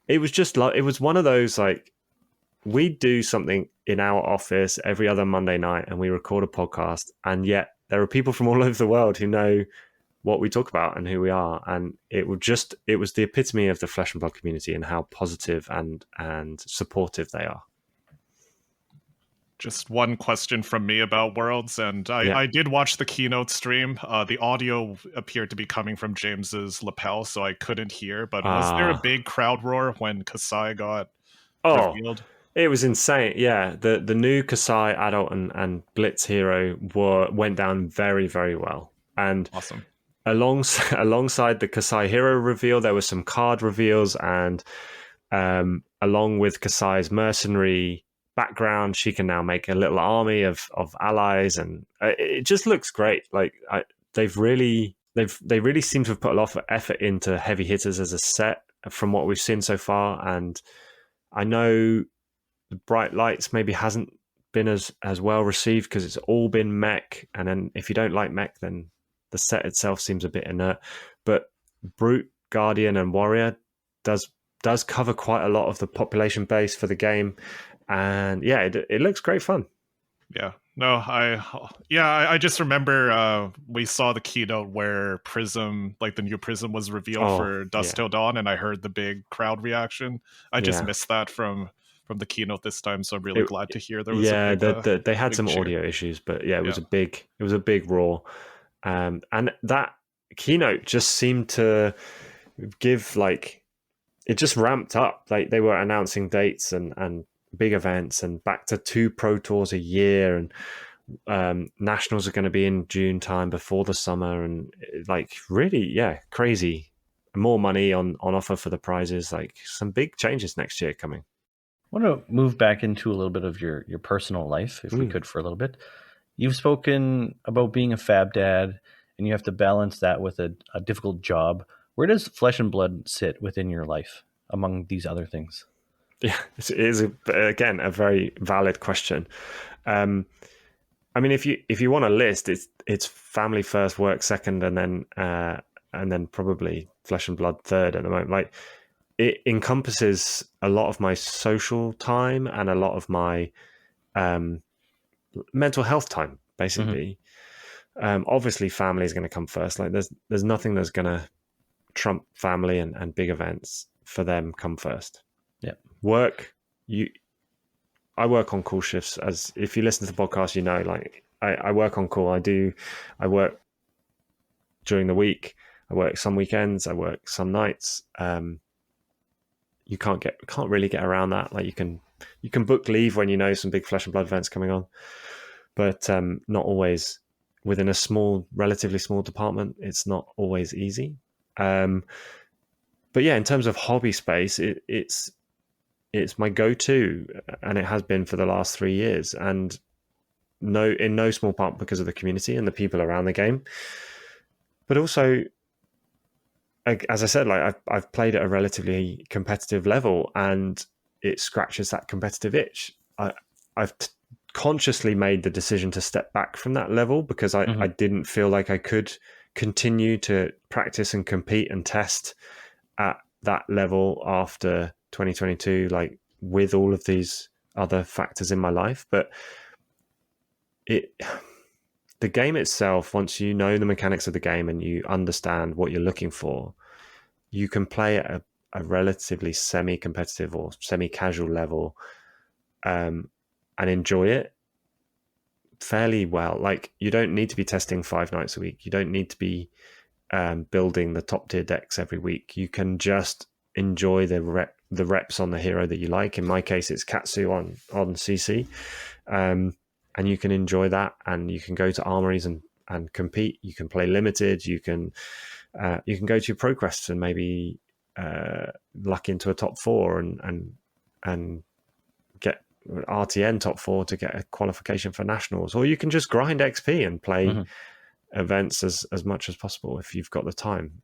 It was just it was one of those, like, we do something in our office every other Monday night and we record a podcast, and yet there are people from all over the world who know what we talk about and who we are. And it was the epitome of the Flesh and Blood community and how positive and supportive they are. Just one question from me about Worlds, and I did watch the keynote stream. The audio appeared to be coming from James's lapel, so I couldn't hear. But was there a big crowd roar when Kasai got revealed? It was insane. Yeah, the new Kasai adult and Blitz hero went down very, very well. And awesome. Alongside the Kasai hero reveal, there were some card reveals, and along with Kasai's mercenary background, she can now make a little army of allies, and it just looks great. Like they really seem to have put a lot of effort into heavy hitters as a set from what we've seen so far. And I know the Bright Lights maybe hasn't been as well received because it's all been mech, and then if you don't like mech, then the set itself seems a bit inert. But Brute, Guardian, and Warrior does cover quite a lot of the population base for the game. And yeah, it looks great fun. Yeah. No, I just remember we saw the keynote where Prism, like the new Prism, was revealed for Dusk Till Dawn, and I heard the big crowd reaction. I just missed that from the keynote this time, so I'm really glad to hear there was a big, they had some cheer. audio issues, but yeah, it was a big roar. And that keynote just seemed to give, like, it just ramped up. Like, they were announcing dates and big events, and back to 2 Pro Tours a year, and nationals are going to be in June time before the summer, and like, really, crazy. More money on offer for the prizes. Like, some big changes next year coming. I want to move back into a little bit of your personal life, if we could, for a little bit. You've spoken about being a fab dad, and you have to balance that with a difficult job. Where does Flesh and Blood sit within your life among these other things? Yeah, it is again a very valid question. I mean, if you want a list, it's family first, work second, and then probably Flesh and Blood third at the moment. Like, it encompasses a lot of my social time and a lot of my mental health time, basically. Obviously, family is going to come first. Like, there's nothing that's going to trump family and big events. For them, come first. Yeah. Work, I work on call shifts. As if you listen to the podcast, you know, like, I work on call. I work during the week. I work some weekends. I work some nights. You can't really get around that. Like, you can book leave when you know some big Flesh and Blood events coming on, but not always. Within a relatively small department, it's not always easy. But yeah, in terms of hobby space, it's my go-to, and it has been for the last 3 years, and in no small part because of the community and the people around the game, but also, as I said, like, I've played at a relatively competitive level, and it scratches that competitive itch. I've consciously made the decision to step back from that level because I didn't feel like I could continue to practice and compete and test at that level after 2022, like, with all of these other factors in my life. But the game itself, once you know the mechanics of the game and you understand what you're looking for, you can play at a relatively semi-competitive or semi-casual level, and enjoy it fairly well. Like, you don't need to be testing 5 nights a week. You don't need to be building the top tier decks every week. You can just enjoy the reps on the hero that you like. In my case, it's Katsu on CC, and you can enjoy that, and you can go to armories and compete. You can play limited. You can go to ProQuest and maybe luck into a top 4 and get RTN top 4 to get a qualification for nationals, or you can just grind XP and play events as much as possible if you've got the time.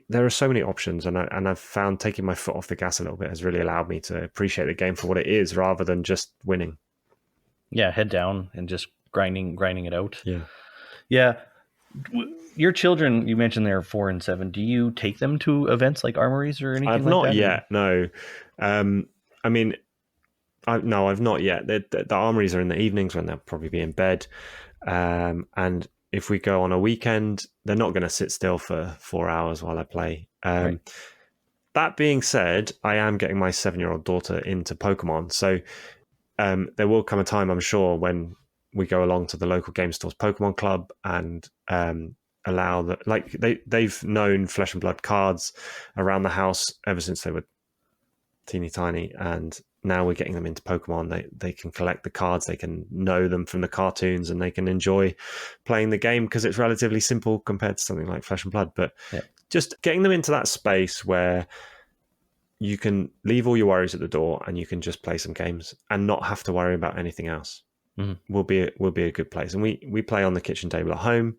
there are so many options, and I've found taking my foot off the gas a little bit has really allowed me to appreciate the game for what it is, rather than just winning. Yeah, head down and just grinding it out. Yeah. Your children, you mentioned they're 4 and 7. Do you take them to events like armories or anything like that? Not yet. No. I mean, I've not yet. The armories are in the evenings when they'll probably be in bed. And if we go on a weekend, they're not going to sit still for 4 hours while I play. Right. That being said, I am getting my 7-year-old daughter into Pokemon. So there will come a time, I'm sure, when we go along to the local game store's Pokemon Club and allow that. Like they've known Flesh and Blood cards around the house ever since they were teeny tiny, and now we're getting them into Pokemon. They can collect the cards, they can know them from the cartoons, and they can enjoy playing the game because it's relatively simple compared to something like Flesh and Blood. But just getting them into that space where you can leave all your worries at the door and you can just play some games and not have to worry about anything else. Will be a good place. And we play on the kitchen table at home.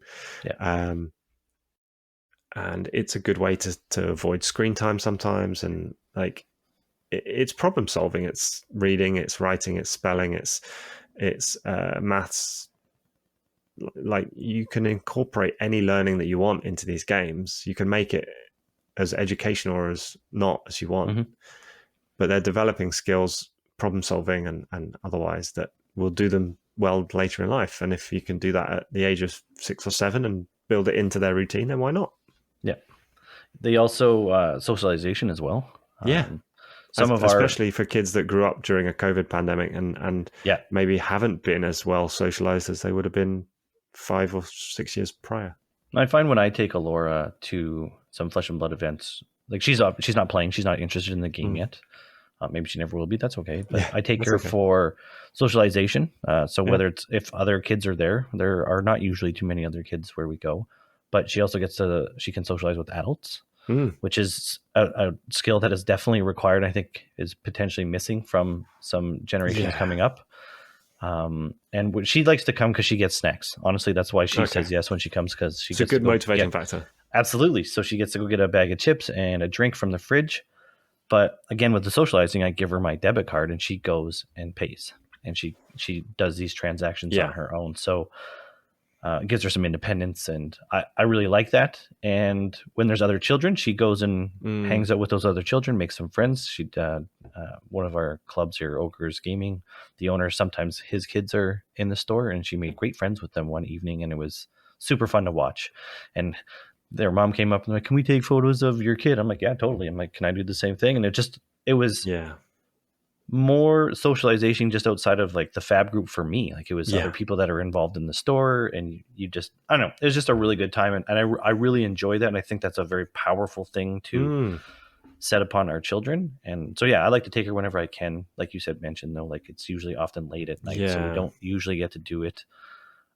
And it's a good way to avoid screen time sometimes. And like it's problem solving, it's reading, it's writing, it's spelling, it's maths. Like you can incorporate any learning that you want into these games. You can make it as educational or as not as you want, but they're developing skills, problem solving and otherwise, that will do them well later in life. And if you can do that at the age of 6 or 7 and build it into their routine, then why not? Yeah. They also socialization as well. Especially for kids that grew up during a COVID pandemic and maybe haven't been as well socialized as they would have been 5 or 6 years prior. I find when I take Alora to some Flesh and Blood events, like she's not playing, she's not interested in the game yet. Maybe she never will be. That's okay. But I take her for socialization. So whether it's if other kids are there are not usually too many other kids where we go. But she also she can socialize with adults, which is a skill that is definitely required. I think is potentially missing from some generations coming up. And she likes to come because she gets snacks. Honestly, that's why she says yes when she comes, because she gets a good motivating factor. Absolutely. So she gets to go get a bag of chips and a drink from the fridge. But again, with the socializing, I give her my debit card and she goes and pays, and she does these transactions on her own. So it gives her some independence, and I really like that. And when there's other children, she goes and hangs out with those other children, makes some friends. She one of our clubs here, Ogre's Gaming, the owner, sometimes his kids are in the store, and she made great friends with them one evening, and it was super fun to watch. And their mom came up and like, "Can we take photos of your kid?" I'm like, "Yeah, totally." I'm like, "Can I do the same thing?" And it was more socialization just outside of like the Fab group for me. Like it was other people that are involved in the store, and you just, I don't know, it was just a really good time. And I really enjoy that. And I think that's a very powerful thing to set upon our children. And so, I like to take her whenever I can. Like you mentioned though, like it's usually often late at night. So we don't usually get to do it.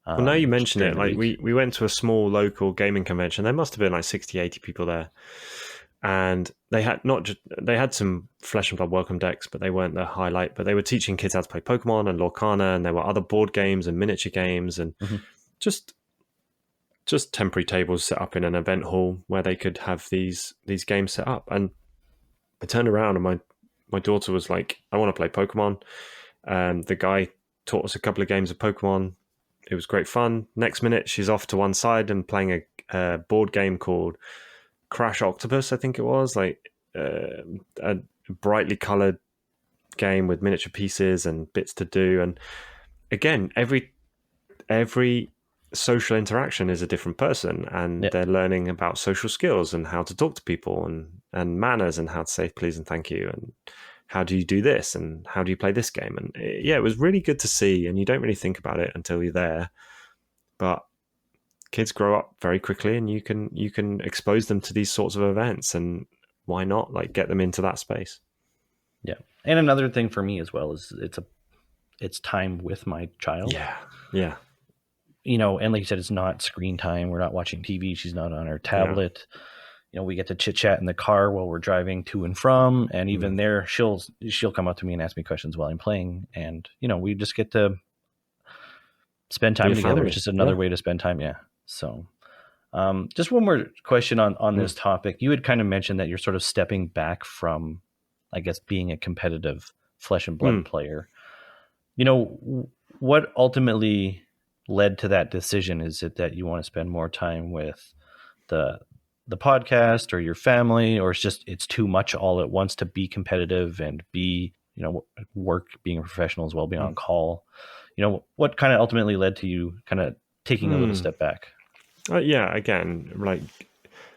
Well, now you mention it, like we went to a small local gaming convention. There must have been like 60, 80 people there. And they had some Flesh and Blood welcome decks, but they weren't the highlight. But they were teaching kids how to play Pokemon and Lorcana, and there were other board games and miniature games, and just temporary tables set up in an event hall where they could have these games set up. And I turned around and my daughter was like, "I want to play Pokemon." The guy taught us a couple of games of Pokemon. It was great fun. Next minute, she's off to one side and playing a board game called Crash Octopus, I think it was, like a brightly colored game with miniature pieces and bits to do. And again, every social interaction is a different person, and they're learning about social skills and how to talk to people and manners and how to say please and thank you and how do you do this and how do you play this game. And it was really good to see, and you don't really think about it until you're there, but kids grow up very quickly, and you can expose them to these sorts of events, and why not like get them into that space? Yeah. And another thing for me as well is it's time with my child. Yeah. You know, and like you said, it's not screen time. We're not watching TV. She's not on her tablet. Yeah. You know, we get to chit chat in the car while we're driving to and from, and even there, she'll come up to me and ask me questions while I'm playing, and you know, we just get to spend time together. It's just another way to spend time. Yeah. So, Just one more question on this topic. You had kind of mentioned that you're sort of stepping back from, I guess, being a competitive flesh and blood player. What ultimately led to that decision? Is it that you want to spend more time with the podcast or your family, or it's too much all at once to be competitive and be, work, being a professional as well, being on call? What kind of ultimately led to you kind of taking a little step back? Yeah, again, like,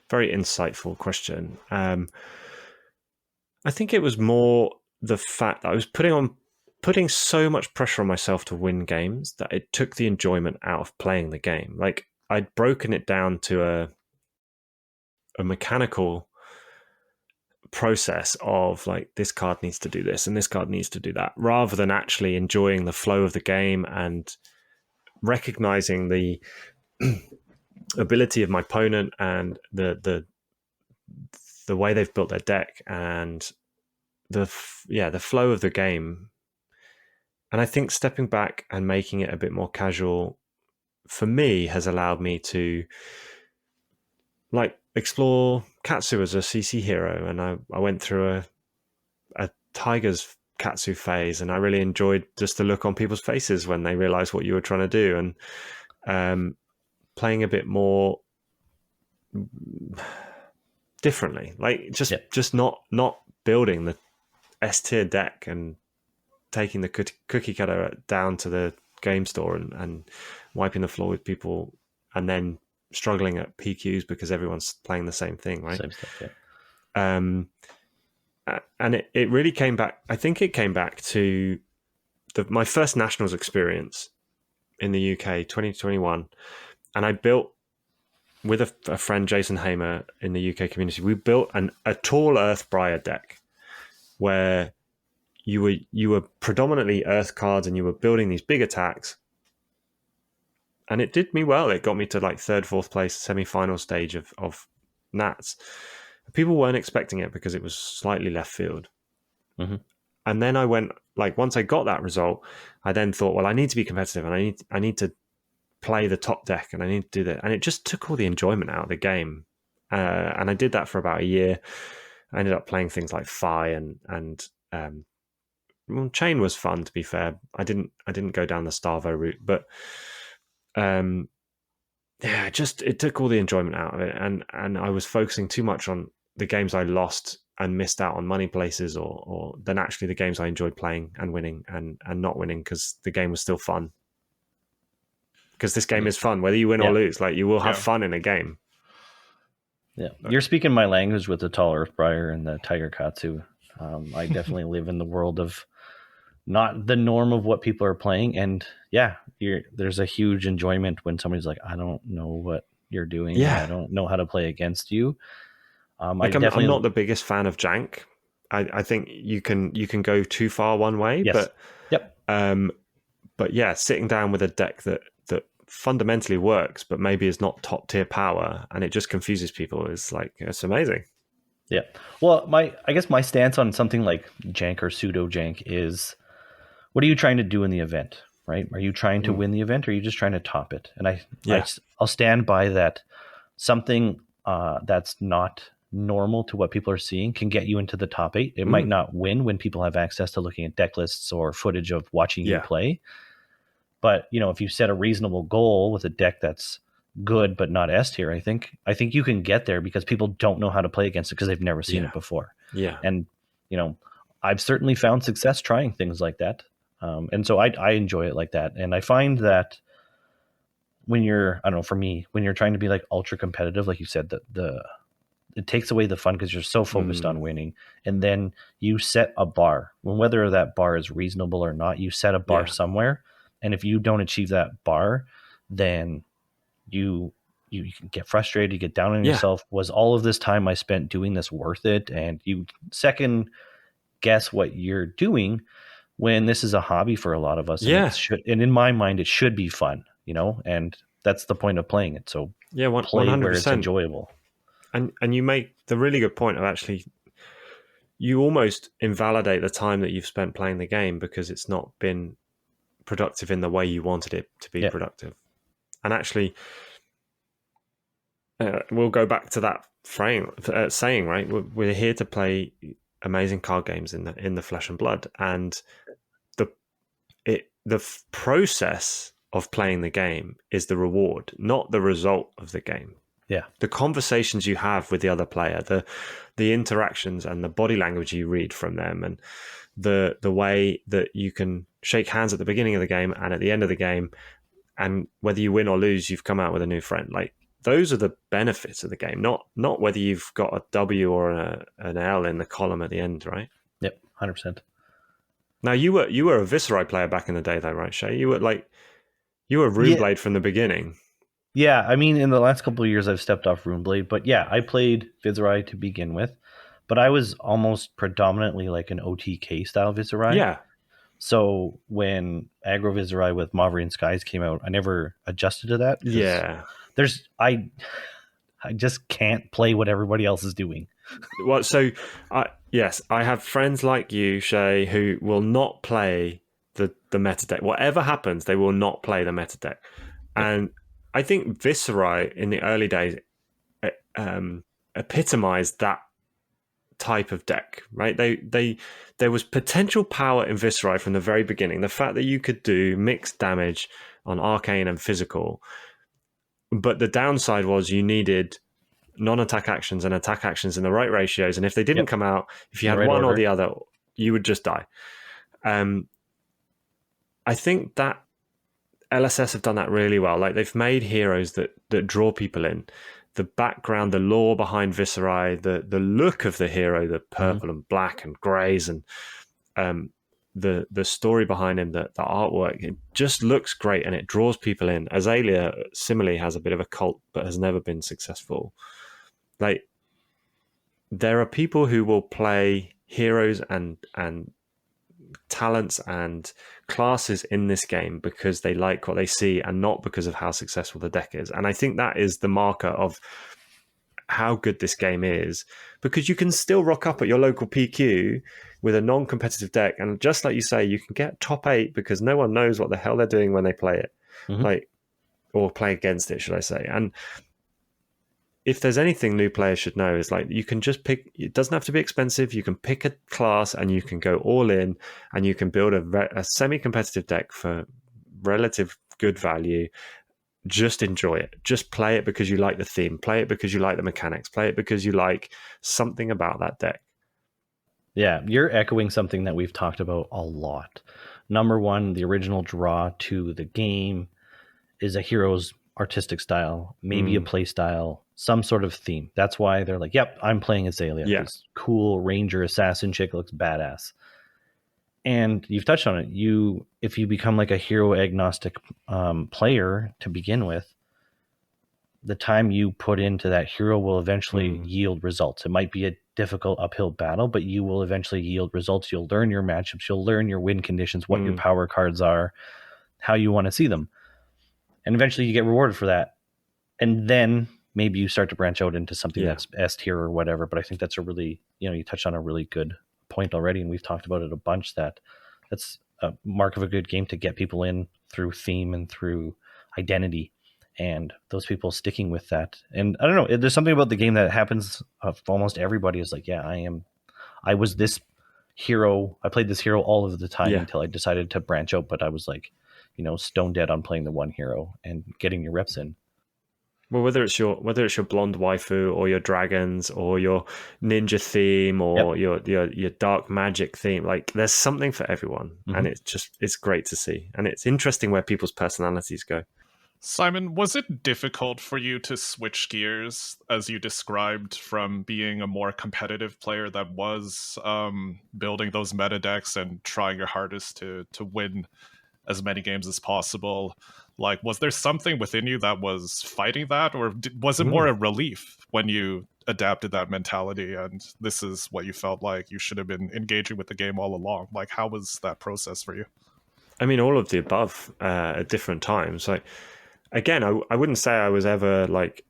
very insightful question. I think it was more the fact that I was putting so much pressure on myself to win games that it took the enjoyment out of playing the game. Like, I'd broken it down to a mechanical process of, like, this card needs to do this and this card needs to do that, rather than actually enjoying the flow of the game and recognizing the ability of my opponent and the way they've built their deck and the flow of the game. And I think stepping back and making it a bit more casual for me has allowed me to, like, explore Katsu as a CC hero. And I went through a Tiger's Katsu phase, and I really enjoyed just the look on people's faces when they realized what you were trying to do, and playing a bit more differently, like just not building the S tier deck and taking the cookie cutter down to the game store and wiping the floor with people, and then struggling at PQs because everyone's playing the same thing, right? Same stuff, yeah. And it really came back. I think it came back to my first nationals experience in the UK, 2021, and I built with a friend, Jason Hamer, in the UK community. We built a tall Earthbriar deck where you were predominantly Earth cards and you were building these big attacks, and it did me well. It got me to like 3rd, 4th place, semi-final stage of Nats. People weren't expecting it because it was slightly left field. Mm-hmm. And then I went, like, once I got that result, I then thought, well, I need to be competitive and I need to play the top deck and I need to do that. And it just took all the enjoyment out of the game. And I did that for about a year. I ended up playing things like Fi and Chain was fun, to be fair. I didn't go down the Starvo route, but it took all the enjoyment out of it, and I was focusing too much on the games I lost and missed out on money places, or than actually the games I enjoyed playing and winning and not winning, because the game was still fun. Because this game is fun, whether you win or lose. Like, you will have fun in a game. Yeah, you're speaking my language with the tall Earthbriar and the Tiger Katsu. I definitely live in the world of not the norm of what people are playing, and there's a huge enjoyment when somebody's like, I don't know what you're doing. Yeah, I don't know how to play against you. I'm not the biggest fan of jank. I think you can go too far one way, yes. But yeah, sitting down with a deck that fundamentally works, but maybe is not top tier power, and it just confuses people, is like, it's amazing. Yeah. Well, I guess my stance on something like jank or pseudo jank is, what are you trying to do in the event, right? Are you trying to win the event, or are you just trying to top it? And I'll stand by that. Something that's not normal to what people are seeing can get you into the top 8. It might not win when people have access to looking at deck lists or footage of watching you play. But, if you set a reasonable goal with a deck that's good but not S tier, I think you can get there, because people don't know how to play against it because they've never seen it before. Yeah. And, I've certainly found success trying things like that. And so I enjoy it like that. And I find that when you're, I don't know, for me, when you're trying to be like ultra competitive, like you said, it takes away the fun because you're so focused on winning. And then you set a bar, whether that bar is reasonable or not, you set a bar somewhere. And if you don't achieve that bar, then you can get frustrated, you get down on yourself. Was all of this time I spent doing this worth it? And you second guess what you're doing, when this is a hobby for a lot of us. And in my mind, it should be fun, and that's the point of playing it. So play 100%. Where it's enjoyable. And you make the really good point of, actually, you almost invalidate the time that you've spent playing the game because it's not been productive in the way you wanted it to be productive. And actually, we'll go back to that saying, right? We're here to play amazing card games in the flesh and blood, and the process of playing the game is the reward, not the result of the game. Yeah. The conversations you have with the other player, the interactions and the body language you read from them, and the way that you can shake hands at the beginning of the game and at the end of the game, and whether you win or lose, you've come out with a new friend. Like, those are the benefits of the game, not whether you've got a W or an L in the column at the end, right? Yep, 100%. Now, you were a Viserai player back in the day, though, right, Shea? You were Runeblade from the beginning. Yeah, I mean, in the last couple of years, I've stepped off Runeblade, but yeah, I played Viserai to begin with, but I was almost predominantly like an OTK style Viserai. Yeah. So when Aggro Viserai with Mauvrian Skies came out, I never adjusted to that. Yeah. I just can't play what everybody else is doing. Well, so yes, I have friends like you, Shea, who will not play the meta deck. Whatever happens, they will not play the meta deck. And I think Viserai in the early days epitomized that type of deck, right? There was potential power in Viserai from the very beginning. The fact that you could do mixed damage on arcane and physical, but the downside was you needed non-attack actions and attack actions in the right ratios, and if they didn't come out, if you had one or the other, you would just die. I think that LSS have done that really well. Like, they've made heroes that draw people in. The background, the lore behind Viserai, the look of the hero, the purple and black and greys, and the story behind him, the artwork, it just looks great and it draws people in. Azalea similarly has a bit of a cult, but has never been successful. Like, there are people who will play heroes and talents and classes in this game because they like what they see and not because of how successful the deck is. And I think that is the marker of how good this game is, because you can still rock up at your local PQ with a non-competitive deck, and just like you say, you can get top 8 because no one knows what the hell they're doing when they play it, like, or play against it, should I say. And if there's anything new players should know, is like, you can just pick, it doesn't have to be expensive, you can pick a class and you can go all in and you can build a semi-competitive deck for relative good value. Just enjoy it. Just play it because you like the theme. Play it because you like the mechanics. Play it because you like something about that deck. Yeah, you're echoing something that we've talked about a lot. Number one, the original draw to the game is a hero's artistic style, maybe a play style, some sort of theme. That's why they're like, yep, I'm playing Azalea. Yeah. This cool ranger assassin chick looks badass. And you've touched on it. If you become like a hero agnostic player to begin with, the time you put into that hero will eventually yield results. It might be a difficult uphill battle, but you will eventually yield results. You'll learn your matchups. You'll learn your win conditions, what your power cards are, how you want to see them. And eventually you get rewarded for that. And then maybe you start to branch out into something that's S tier or whatever. But I think that's a really, you touched on a really good point already, and we've talked about it a bunch, that's a mark of a good game, to get people in through theme and through identity, and those people sticking with that. And I don't know, there's something about the game that happens of almost everybody is like, yeah, I was this hero, I played this hero all of the time until I decided to branch out, but I was like, stone dead on playing the one hero and getting your reps in. Well, whether it's your blonde waifu or your dragons or your ninja theme or your dark magic theme, like, there's something for everyone, and it's great to see, and it's interesting where people's personalities go. Simon, was it difficult for you to switch gears, as you described, from being a more competitive player that was building those meta decks and trying your hardest to win as many games as possible? Like, was there something within you that was fighting that, or was it more a relief when you adapted that mentality and this is what you felt like you should have been engaging with the game all along? Like, how was that process for you? I mean, all of the above at different times. Like, again, I wouldn't say I was ever like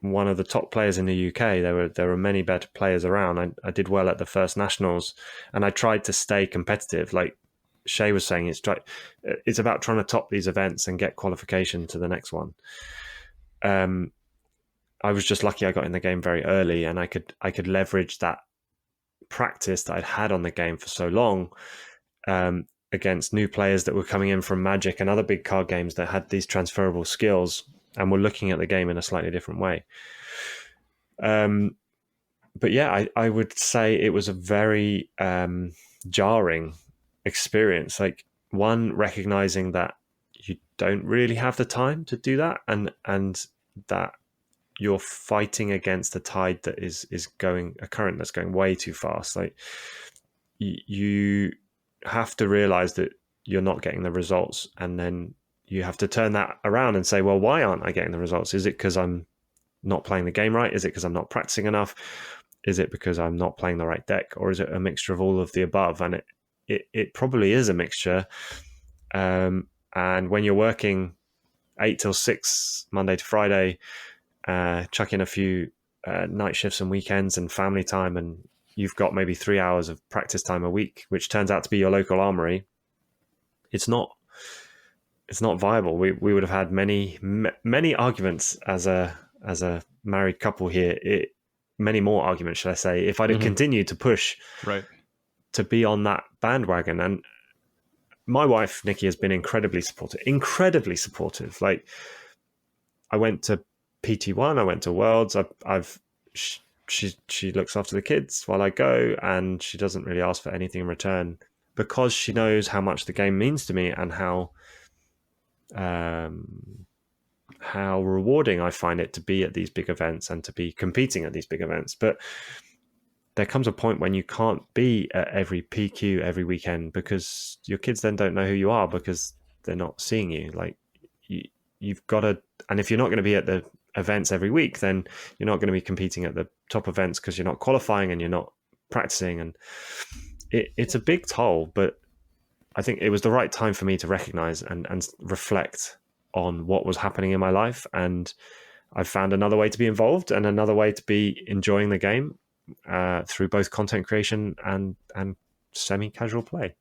one of the top players in the UK. There were many better players around. I did well at the first nationals, and I tried to stay competitive. Like Shea was saying, it's about trying to top these events and get qualification to the next one. I was just lucky I got in the game very early, and I could leverage that practice that I'd had on the game for so long against new players that were coming in from Magic and other big card games that had these transferable skills and were looking at the game in a slightly different way. But yeah, I would say it was a very jarring experience. Like, one, recognizing that you don't really have the time to do that, and that you're fighting against a tide that is going, a current that's going way too fast. Like, you have to realize that you're not getting the results, and then you have to turn that around and say, well, why aren't I getting the results? Is it because I'm not playing the game right? Is it because I'm not practicing enough? Is it because I'm not playing the right deck? Or is it a mixture of all of the above? And it probably is a mixture. And when you're working 8 till 6, Monday to Friday, chuck in a few night shifts and weekends and family time, and you've got maybe 3 hours of practice time a week, which turns out to be your local armory, it's not viable. We would have had many arguments as a married couple here. Many more arguments, should I say, if I'd have continued to push to be on that bandwagon. And my wife, Nikki, has been incredibly supportive. Like, I went to PT1, I went to Worlds. She looks after the kids while I go, and she doesn't really ask for anything in return, because she knows how much the game means to me and how rewarding I find it to be at these big events and to be competing at these big events. But there comes a point when you can't be at every PQ every weekend, because your kids then don't know who you are, because they're not seeing you. Like, you've got to, and if you're not going to be at the events every week, then you're not going to be competing at the top events, because you're not qualifying and you're not practicing. And it's a big toll, but I think it was the right time for me to recognize and reflect on what was happening in my life. And I found another way to be involved and another way to be enjoying the game through both content creation and semi-casual play.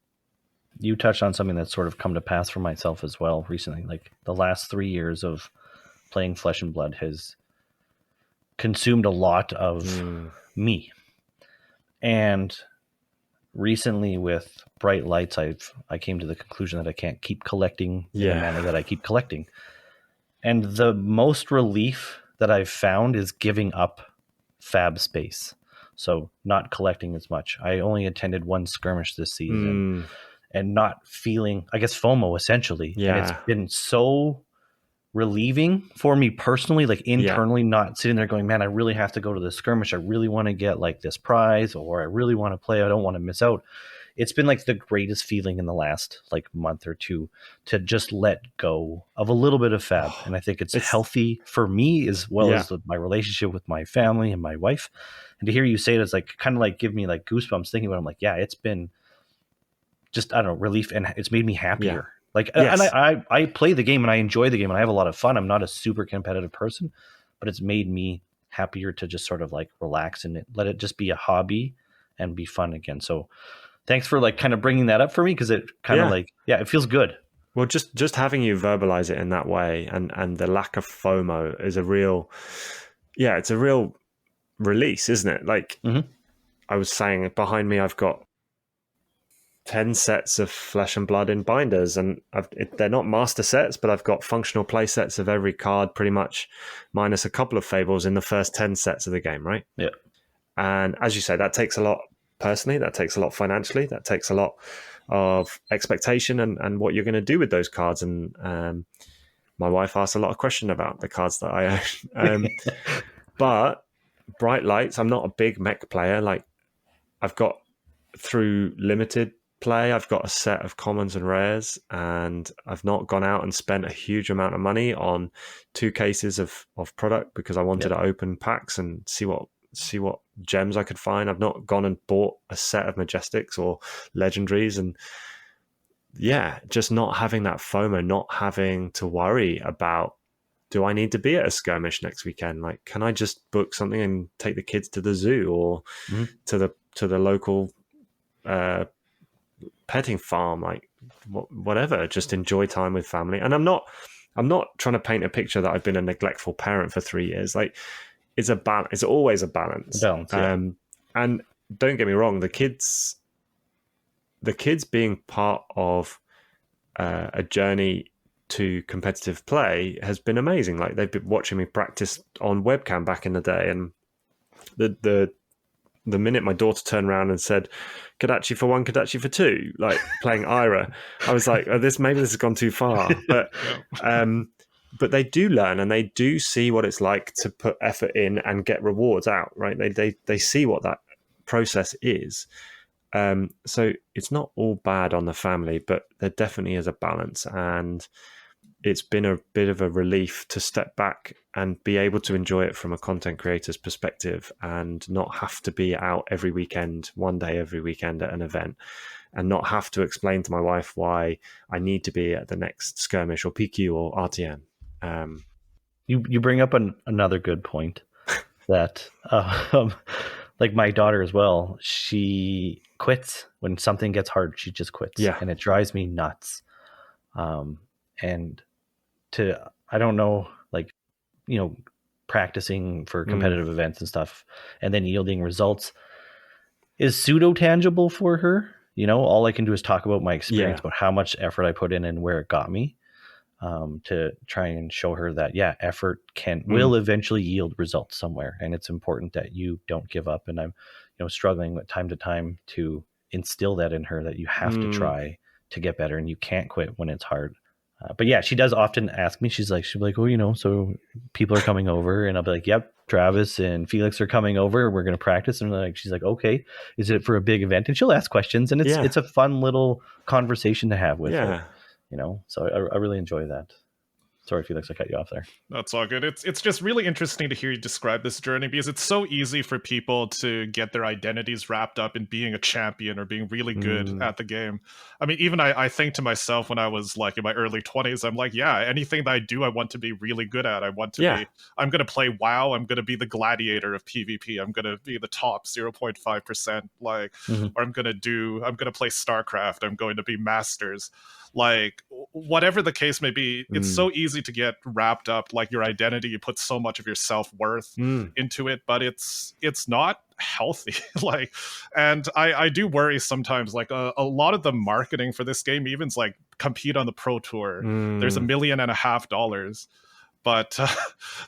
You touched on something that's sort of come to pass for myself as well recently. Like, the last 3 years of playing Flesh and Blood has consumed a lot of me. And recently with Bright Lights, I came to the conclusion that I can't keep collecting in the manner that I keep collecting. And the most relief that I've found is giving up Fab space. So not collecting as much. I only attended one skirmish this season and not feeling, I guess, FOMO essentially. Yeah. And it's been so relieving for me personally, like internally, not sitting there going, man, I really have to go to this skirmish. I really want to get like this prize, or I really want to play. I don't want to miss out. It's been like the greatest feeling in the last like month or two to just let go of a little bit of Fab. And I think it's healthy for me as well as my relationship with my family and my wife. And to hear you say it is like kind of like give me like goosebumps thinking about it. I'm like, yeah, it's been just, I don't know, relief, and it's made me happier. Yeah. Like, and I play the game and I enjoy the game and I have a lot of fun. I'm not a super competitive person, but it's made me happier to just sort of like relax and let it just be a hobby and be fun again. So thanks for like kind of bringing that up for me, because it kind of like, it feels good. Well, just having you verbalize it in that way and the lack of FOMO is a real, it's a real release, isn't it? Like I was saying, behind me, I've got 10 sets of Flesh and Blood in binders, and they're not master sets, but I've got functional play sets of every card pretty much, minus a couple of fables in the first 10 sets of the game, right? Yeah. And as you say, that takes a lot personally, that takes a lot financially, that takes a lot of expectation and what you're going to do with those cards. And my wife asked a lot of questions about the cards that I own. But Bright Lights, I'm not a big mech player. Like, I've got, through limited play, I've got a set of commons and rares, and I've not gone out and spent a huge amount of money on 2 cases of product, because I wanted to open packs and see what gems I could find. I've not gone and bought a set of Majestics or Legendaries, and just not having that FOMO, not having to worry about, do I need to be at a skirmish next weekend? Like, can I just book something and take the kids to the zoo or to the local petting farm, like whatever, just enjoy time with family. And I'm not trying to paint a picture that I've been a neglectful parent for 3 years. Like, it's it's always a balance. Yeah. And don't get me wrong, the kids being part of a journey to competitive play has been amazing. Like, they've been watching me practice on webcam back in the day, and the minute my daughter turned around and said Kadachi for 1, Kadachi for 2, like playing Ira, I was like, maybe this has gone too far. But but they do learn, and they do see what it's like to put effort in and get rewards out, right? They see what that process is. So it's not all bad on the family, but there definitely is a balance, and it's been a bit of a relief to step back and be able to enjoy it from a content creator's perspective, and not have to be out every weekend, one day every weekend at an event, and not have to explain to my wife why I need to be at the next skirmish or PQ or RTN. You bring up another good point that like my daughter as well, she quits when something gets hard. She just quits, and it drives me nuts. And I don't know, like, practicing for competitive events and stuff and then yielding results is pseudo tangible for her. All I can do is talk about my experience, about how much effort I put in and where it got me, to try and show her that, effort will eventually yield results somewhere. And it's important that you don't give up. And I'm, struggling with time to time to instill that in her, that you have to try to get better and you can't quit when it's hard. But yeah, she does often ask me, she'll be like, oh, so people are coming over, and I'll be like, yep, Travis and Felix are coming over. We're going to practice. And she's like, okay, is it for a big event? And she'll ask questions, and it's a fun little conversation to have with her, so I really enjoy that. Sorry, Felix, I cut you off there. That's all good. It's just really interesting to hear you describe this journey, because it's so easy for people to get their identities wrapped up in being a champion or being really good at the game. I mean, even I think to myself when I was like in my early 20s, I'm like, anything that I do, I want to be really good at. I want to be, I'm going to play WoW. I'm going to be the gladiator of PvP. I'm going to be the top 0.5%, like, or I'm going to play StarCraft. I'm going to be Masters. Like, whatever the case may be, it's so easy to get wrapped up, like your identity, you put so much of your self-worth into it, but it's not healthy. Like, and I do worry sometimes, like a lot of the marketing for this game even's like compete on the pro tour. There's $1.5 million, but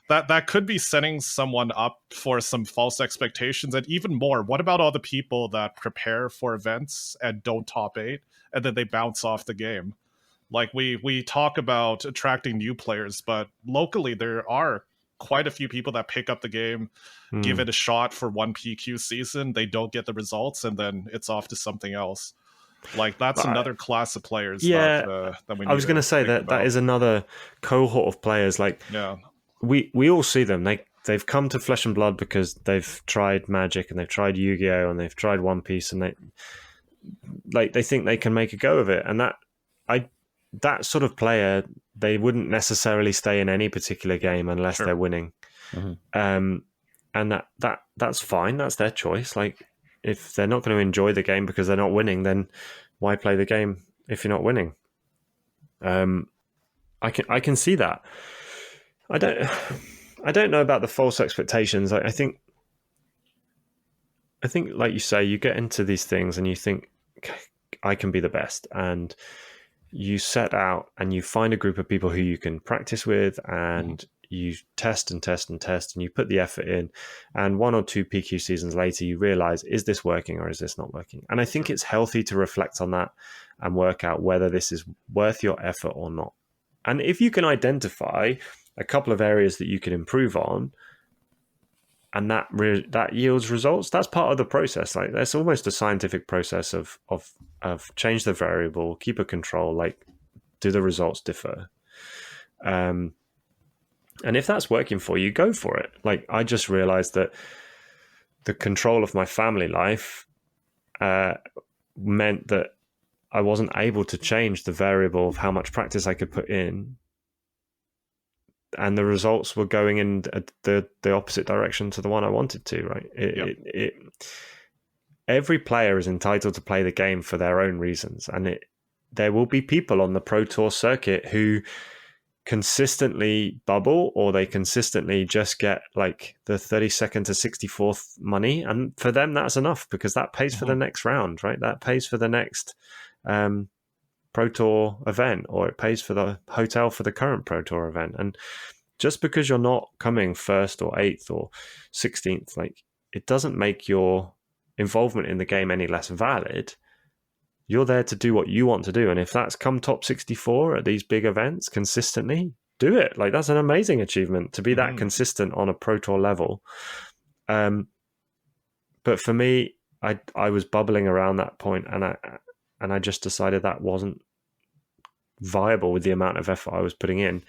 that could be setting someone up for some false expectations. And even more, what about all the people that prepare for events and don't top 8 and then they bounce off the game? Like, we talk about attracting new players, but locally there are quite a few people that pick up the game, give it a shot for one PQ season, they don't get the results, and then it's off to something else. Like, that's another class of players that we need. I was going to say that is another cohort of players. Like, we all see them. They've come to Flesh and Blood because they've tried Magic and they've tried Yu-Gi-Oh! And they've tried One Piece, and they think they can make a go of it. And that sort of player, they wouldn't necessarily stay in any particular game unless they're winning. And that's fine. That's their choice. Like, if they're not going to enjoy the game because they're not winning, then why play the game if you're not winning? I can see that. I don't know about the false expectations. I think like you say, you get into these things and you think, I can be the best, and you set out and you find a group of people who you can practice with, and you test and test and test, and you put the effort in, and 1 or 2 PQ seasons later you realize, is this working or is this not working? And I think it's healthy to reflect on that and work out whether this is worth your effort or not. And if you can identify a couple of areas that you can improve on, and that yields results, that's part of the process. Like, that's almost a scientific process of change the variable, keep a control, like, do the results differ? And if that's working for you, go for it. Like, I just realized that the control of my family life meant that I wasn't able to change the variable of how much practice I could put in, and the results were going in the opposite direction to the one I wanted to, right? Every player is entitled to play the game for their own reasons, and there will be people on the Pro Tour circuit who consistently bubble, or they consistently just get like the 32nd to 64th money, and for them that's enough, because that pays for the next round, right? That pays for the next Pro Tour event, or it pays for the hotel for the current Pro Tour event. And just because you're not coming first or 8th or 16th, like, it doesn't make your involvement in the game any less valid. You're there to do what you want to do. And if that's come top 64 at these big events consistently, do it. Like, that's an amazing achievement to be that consistent on a Pro Tour level. But for me, I was bubbling around that point, and I just decided that wasn't viable with the amount of effort I was putting in.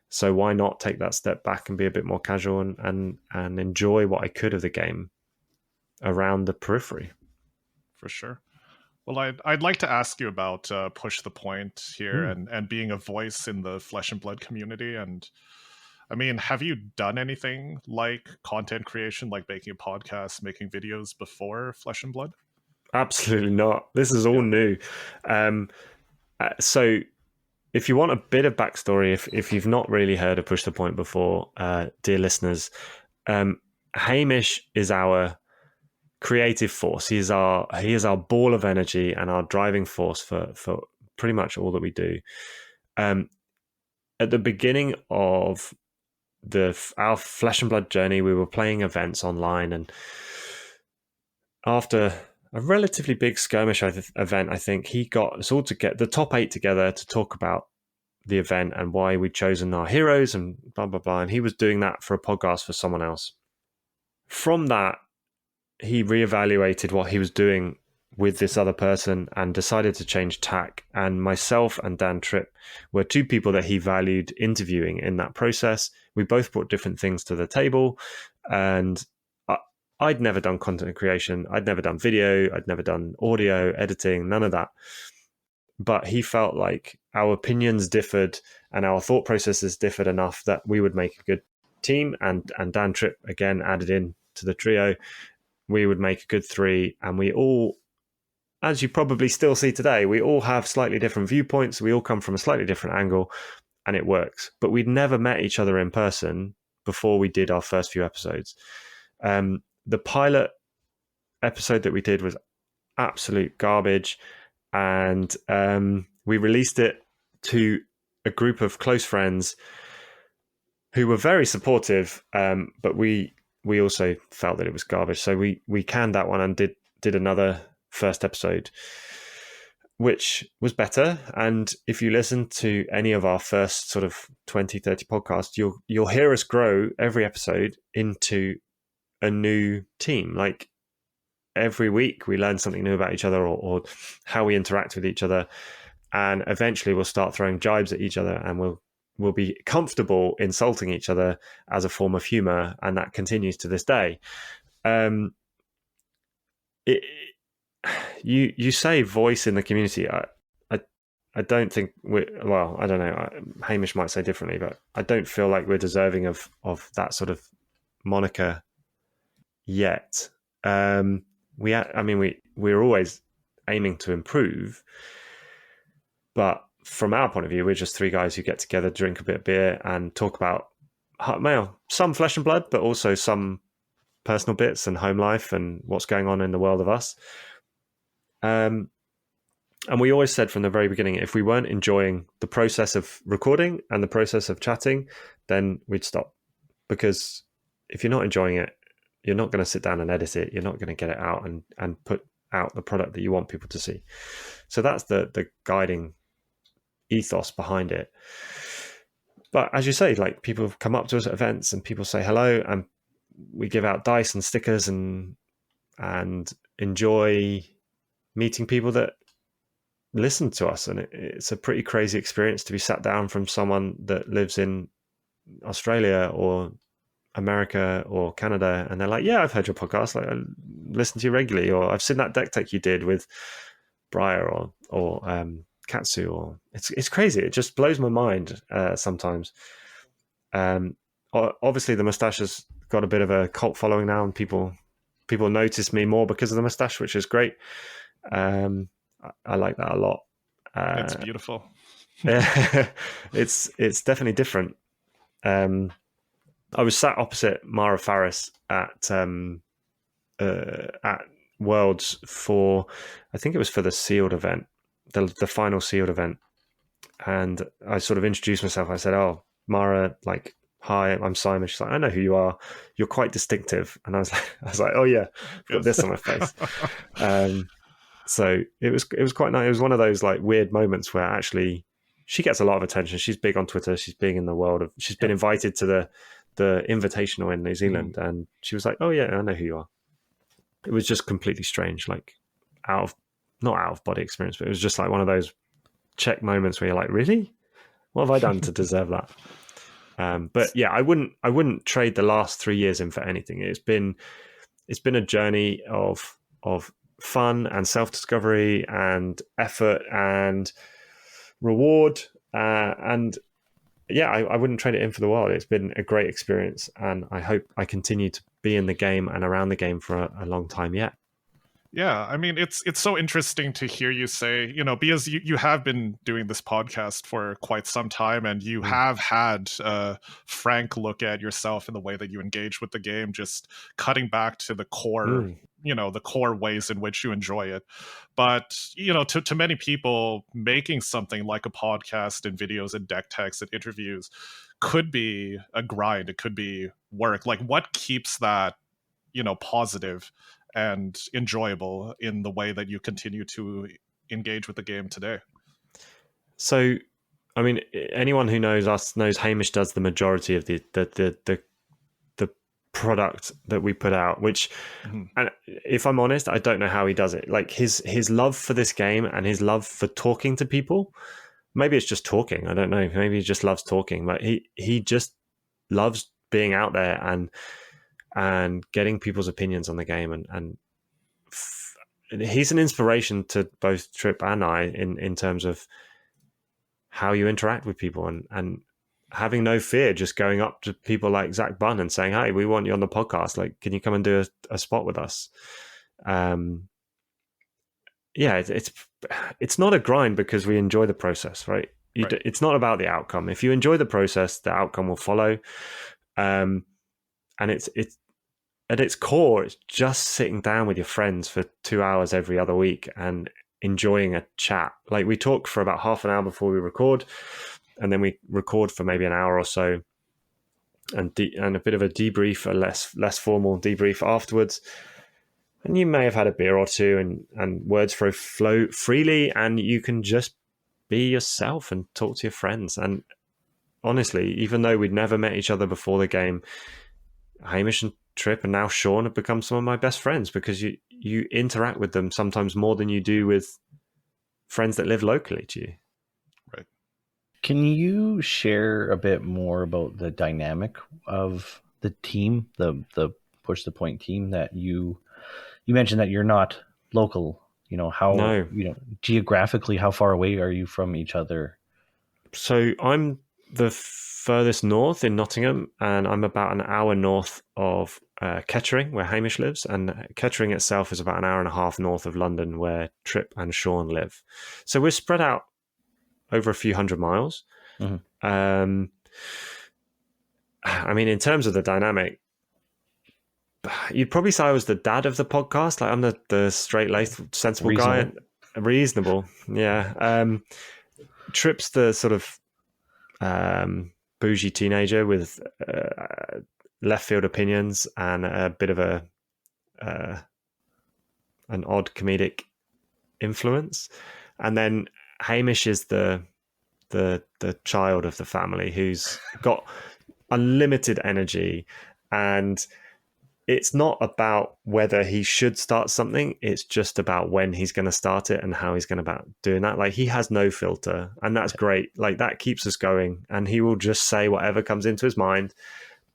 So why not take that step back and be a bit more casual and enjoy what I could of the game around the periphery? For sure. Well, I'd like to ask you about Push the Point here and being a voice in the Flesh and Blood community. And I mean, have you done anything like content creation, like making a podcast, making videos before Flesh and Blood? Absolutely not. This is all new. So if you want a bit of backstory, if you've not really heard of Push the Point before, dear listeners, Hamish is our creative force. He is our ball of energy and our driving force for pretty much all that we do. At the beginning of our Flesh and Blood journey, we were playing events online, and after a relatively big skirmish event, I think, he got us all to get the top 8 together to talk about the event and why we'd chosen our heroes and blah blah blah. And he was doing that for a podcast for someone else. From that, he reevaluated what he was doing with this other person and decided to change tack. And myself and Dan Tripp were 2 people that he valued interviewing in that process. We both brought different things to the table, and I'd never done content creation. I'd never done video. I'd never done audio editing, none of that. But he felt like our opinions differed and our thought processes differed enough that we would make a good team. And Dan Tripp, again, added in to the trio. We would make a good 3, and we all, as you probably still see today, we all have slightly different viewpoints. We all come from a slightly different angle, and it works. But we'd never met each other in person before we did our first few episodes. The pilot episode that we did was absolute garbage, and we released it to a group of close friends who were very supportive, but we also felt that it was garbage. So we canned that one and did another first episode, which was better. And if you listen to any of our first sort of 20, 30 podcasts, you'll hear us grow every episode into a new team. Like, every week we learn something new about each other, or how we interact with each other. And eventually we'll start throwing jibes at each other, and we'll be comfortable insulting each other as a form of humor. And that continues to this day. You say voice in the community. I don't think I don't know. Hamish might say differently, but I don't feel like we're deserving of that sort of moniker yet. We're always aiming to improve, but from our point of view, we're just 3 guys who get together, drink a bit of beer, and talk about some Flesh and Blood, but also some personal bits and home life and what's going on in the world of us. And we always said from the very beginning, if we weren't enjoying the process of recording and the process of chatting, then we'd stop. Because if you're not enjoying it, you're not going to sit down and edit it. You're not going to get it out and put out the product that you want people to see. So that's the guiding ethos behind it. But as you say, like, people come up to us at events and people say hello, and we give out dice and stickers and enjoy meeting people that listen to us. And it's a pretty crazy experience to be sat down from someone that lives in Australia or America or Canada, and they're like, yeah, I've heard your podcast, like, I listen to you regularly, or I've seen that deck tech you did with Briar or Katsu, or it's crazy. It just blows my mind sometimes. Obviously the mustache has got a bit of a cult following now, and people notice me more because of the mustache, which is great. I like that a lot. It's beautiful. It's definitely different. I was sat opposite Mara Faris at Worlds for, I think it was for the sealed event, the final sealed event, and I sort of introduced myself. I said, "Oh, Mara, like, hi, I'm Simon." She's like, "I know who you are. You're quite distinctive." And I was like, "Oh yeah, I've got this on my face." So it was quite nice. It was one of those like weird moments where actually she gets a lot of attention. She's big on Twitter. She's big in the world of. She's been invited to the Invitational in New Zealand, and she was like, "Oh yeah, I know who you are." It was just completely strange, like not out of body experience, but it was just like one of those check moments where you're like, really, what have I done to deserve that? But yeah, I wouldn't trade the last 3 years in for anything. It's been a journey of fun and self-discovery and effort and reward, and yeah, I wouldn't trade it in for the world. It's been a great experience, and I hope I continue to be in the game and around the game for a long time yet. Yeah, I mean, it's so interesting to hear you say, because you have been doing this podcast for quite some time, and you have had a frank look at yourself in the way that you engage with the game, just cutting back to the core, the core ways in which you enjoy it. But, to many people, making something like a podcast and videos and deck techs and interviews could be a grind. It could be work. Like, what keeps that, positive and enjoyable in the way that you continue to engage with the game today? So, I mean, anyone who knows us knows Hamish does the majority of the product that we put out, which, and if I'm honest, I don't know how he does it. Like his love for this game and his love for talking to people, maybe it's just talking. I don't know. Maybe he just loves talking, but he just loves being out there and getting people's opinions on the game, and he's an inspiration to both Trip and I in terms of how you interact with people and having no fear, just going up to people like Zach Bunn and saying, "Hey, we want you on the podcast. Like, can you come and do a spot with us?" Yeah, it's not a grind because we enjoy the process, right? It's not about the outcome. If you enjoy the process, the outcome will follow. And it's at its core, it's just sitting down with your friends for 2 hours every other week and enjoying a chat. Like, we talk for about half an hour before we record, and then we record for maybe an hour or so, and a bit of a debrief, a less formal debrief afterwards. And you may have had a beer or two, and words flow freely, and you can just be yourself and talk to your friends. And honestly, even though we'd never met each other before the game, Hamish and Trip and now Sean have become some of my best friends because you interact with them sometimes more than you do with friends that live locally to you. Right. Can you share a bit more about the dynamic of the team, the Push the Point team that you mentioned that you're not local, how, geographically, how far away are you from each other? So I'm the furthest north in Nottingham, and I'm about an hour north of Kettering, where Hamish lives, and Kettering itself is about an hour and a half north of London, where Trip and Sean live. So we're spread out over a few hundred miles. I mean, in terms of the dynamic, you'd probably say I was the dad of the podcast. Like, I'm the straight-laced, sensible guy. Reasonable, yeah. Trip's the sort of bougie teenager with left field opinions and a bit of an odd comedic influence, and then Hamish is the child of the family who's got unlimited energy, and it's not about whether he should start something. It's just about when he's going to start it and how he's going about doing that. Like, he has no filter, and that's great. Like, that keeps us going, and he will just say whatever comes into his mind,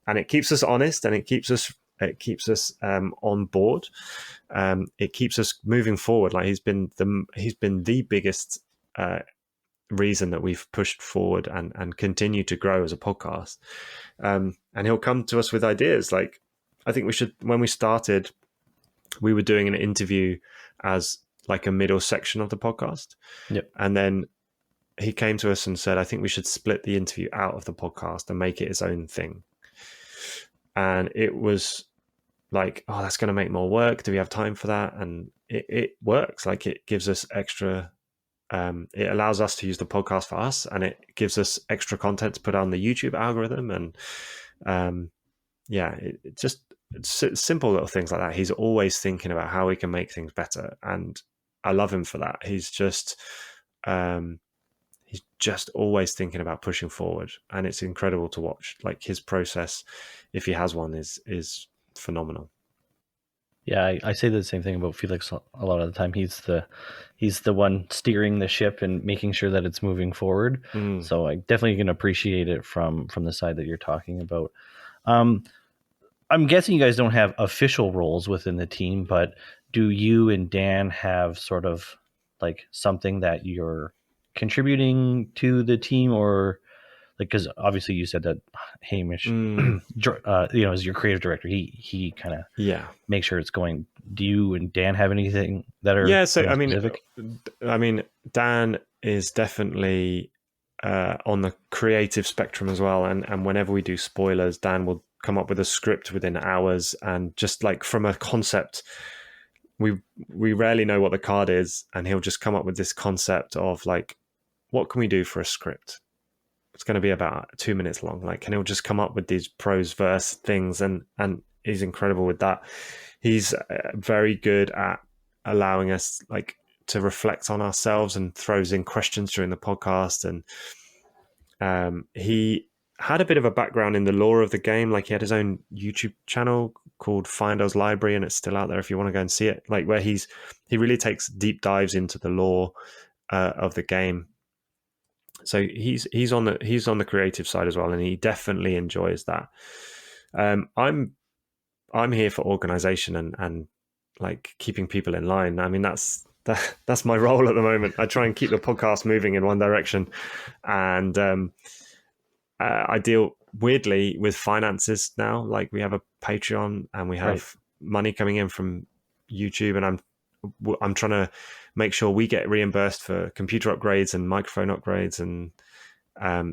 and it keeps us honest, and it keeps us on board. It keeps us moving forward. Like, he's been the biggest reason that we've pushed forward and continue to grow as a podcast. And he'll come to us with ideas. Like, I think when we started, we were doing an interview as like a middle section of the podcast. Yep. And then he came to us and said, I think we should split the interview out of the podcast and make it its own thing. And it was like, oh, that's going to make more work. Do we have time for that? And it works. Like, it gives us extra, it allows us to use the podcast for us, and it gives us extra content to put on the YouTube algorithm. And it's simple little things like that. He's always thinking about how we can make things better. And I love him for that. He's just always thinking about pushing forward, and it's incredible to watch. Like, his process, if he has one, is phenomenal. Yeah, I say the same thing about Felix a lot of the time. He's the one steering the ship and making sure that it's moving forward. So I definitely can appreciate it from the side that you're talking about. I'm guessing you guys don't have official roles within the team, but do you and Dan have sort of like something that you're contributing to the team, or like, because obviously you said that Hamish, as your creative director, he kind of makes sure it's going. Do you and Dan have anything that are specific? I mean, Dan is definitely on the creative spectrum as well, and whenever we do spoilers, Dan will come up with a script within hours, and just like from a concept, we rarely know what the card is, and he'll just come up with this concept of like, what can we do for a script? It's going to be about 2 minutes long. Like, and he'll just come up with these prose verse things, and he's incredible with that. He's very good at allowing us like to reflect on ourselves, and throws in questions during the podcast. And he had a bit of a background in the lore of the game. Like, he had his own YouTube channel called Finder's Library, and it's still out there if you want to go and see it. Like, where he really takes deep dives into the lore of the game. So he's on the creative side as well, and he definitely enjoys that. I'm here for organization and like keeping people in line. I mean, that's my role at the moment. I try and keep the podcast moving in one direction, and I deal weirdly with finances now. Like, we have a Patreon, and we have money coming in from YouTube, and I'm trying to make sure we get reimbursed for computer upgrades and microphone upgrades, and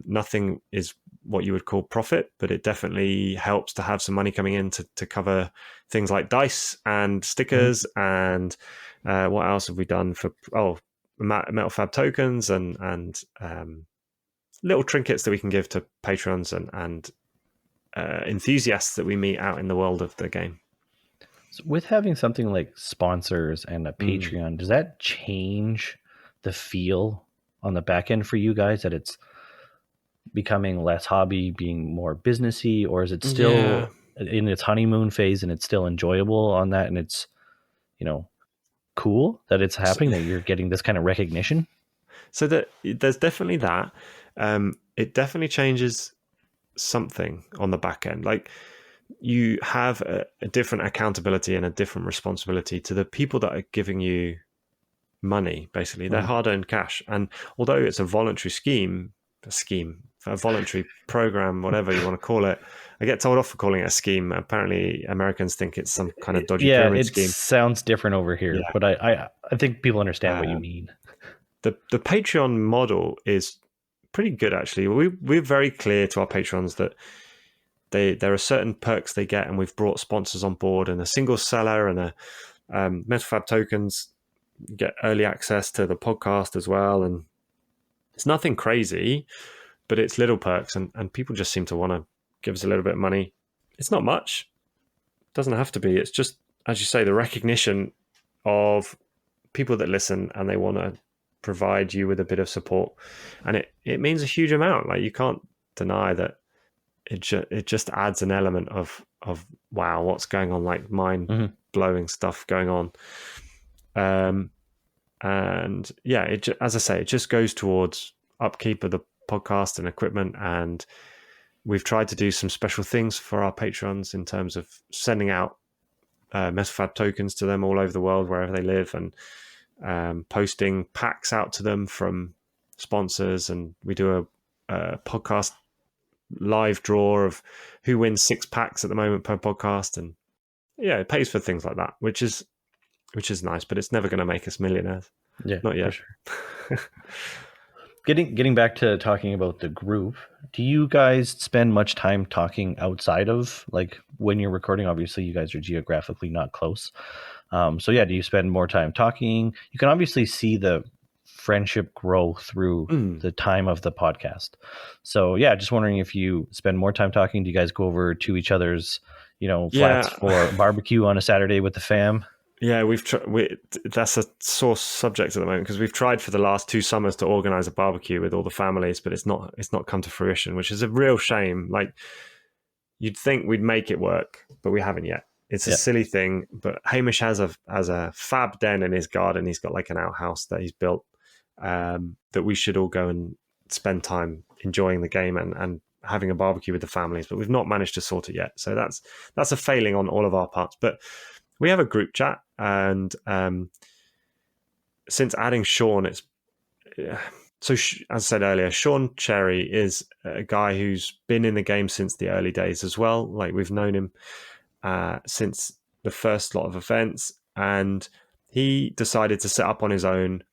nothing is what you would call profit, but it definitely helps to have some money coming in to cover things like dice and stickers. And what else have we done for Metal Fab tokens and little trinkets that we can give to patrons and enthusiasts that we meet out in the world of the game. So with having something like sponsors and a Patreon, does that change the feel on the back end for you guys, that it's becoming less hobby, being more businessy, or is it still in its honeymoon phase and it's still enjoyable on that, and it's, cool that it's happening, that you're getting this kind of recognition? So that there's definitely that. It definitely changes something on the back end. Like, you have a different accountability and a different responsibility to the people that are giving you money. Basically, their hard-earned cash. And although it's a voluntary a voluntary program, whatever you want to call it, I get told off for calling it a scheme. Apparently, Americans think it's some kind of dodgy pyramid scheme. Yeah, it sounds different over here, but I think people understand what you mean. The Patreon model is pretty good, actually. We're very clear to our patrons that there are certain perks they get, and we've brought sponsors on board, and a single seller and a Metal Fab tokens get early access to the podcast as well. And it's nothing crazy, but it's little perks, and people just seem to want to give us a little bit of money. It's not much. It doesn't have to be. It's just, as you say, the recognition of people that listen, and they want to provide you with a bit of support. And it means a huge amount. Like, you can't deny that it just adds an element of wow, what's going on, like mind blowing stuff going on. And yeah, as I say, it just goes towards upkeep of the podcast and equipment. And we've tried to do some special things for our patrons in terms of sending out Metal Fab tokens to them all over the world, wherever they live, and posting packs out to them from sponsors. And we do a podcast live draw of who wins 6 packs at the moment per podcast. And yeah, it pays for things like that, which is nice, but it's never going to make us millionaires. Yeah, not yet. for sure. Getting back to talking about the group, do you guys spend much time talking outside of, like, when you're recording? Obviously, you guys are geographically not close. So yeah, do you spend more time talking? You can obviously see the friendship grow through the time of the podcast. So yeah, just wondering if you spend more time talking. Do you guys go over to each other's, flats for barbecue on a Saturday with the fam? Yeah, that's a sore subject at the moment because we've tried for the last 2 summers to organize a barbecue with all the families, but it's not come to fruition, which is a real shame. Like, you'd think we'd make it work, but we haven't yet. It's a silly thing, but Hamish has a fab den in his garden. He's got like an outhouse that he's built that we should all go and spend time enjoying the game and having a barbecue with the families, but we've not managed to sort it yet. So that's a failing on all of our parts. But we have a group chat, and since adding Sean, as I said earlier, Sean Cherry is a guy who's been in the game since the early days as well. Like, we've known him since the first lot of events, and he decided to set up on his own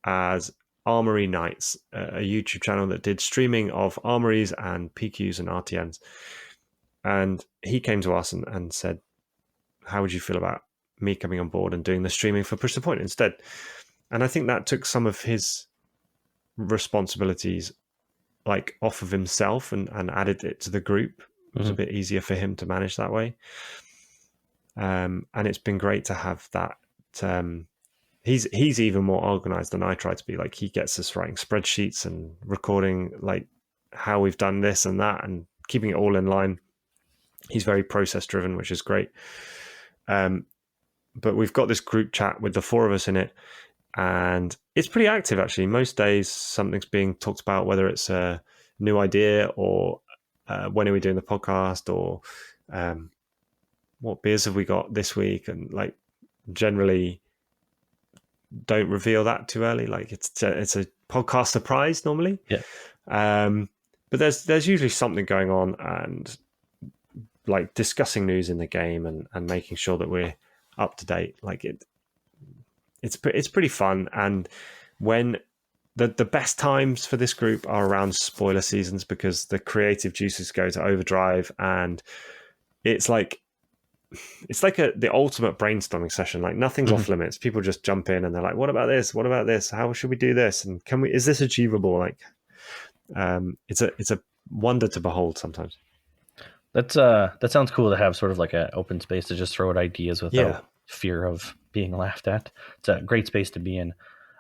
as Armory Nights, a YouTube channel that did streaming of armories and PQs and RTNs. And he came to us and said, how would you feel about me coming on board and doing the streaming for Push the Point instead? And I think that took some of his responsibilities like off of himself and added it to the group. It was a bit easier for him to manage that way. And it's been great to have that. He's even more organized than I try to be. Like, he gets us writing spreadsheets and recording like how we've done this and that and keeping it all in line. He's very process driven, which is great. But we've got this group chat with the 4 of us in it, and it's pretty active actually. Most days something's being talked about, whether it's a new idea or when are we doing the podcast, or what beers have we got this week, and like generally don't reveal that too early. Like, it's a podcast surprise normally. But there's usually something going on, and like discussing news in the game and making sure that we're up to date. Like, it's pretty fun. And when the best times for this group are around spoiler seasons, because the creative juices go to overdrive, and it's like the ultimate brainstorming session. Like, nothing's off limits. People just jump in and they're like, what about this? What about this? How should we do this? And is this achievable? Like, it's a wonder to behold sometimes. That sounds cool to have sort of like an open space to just throw out ideas without fear of being laughed at. It's a great space to be in.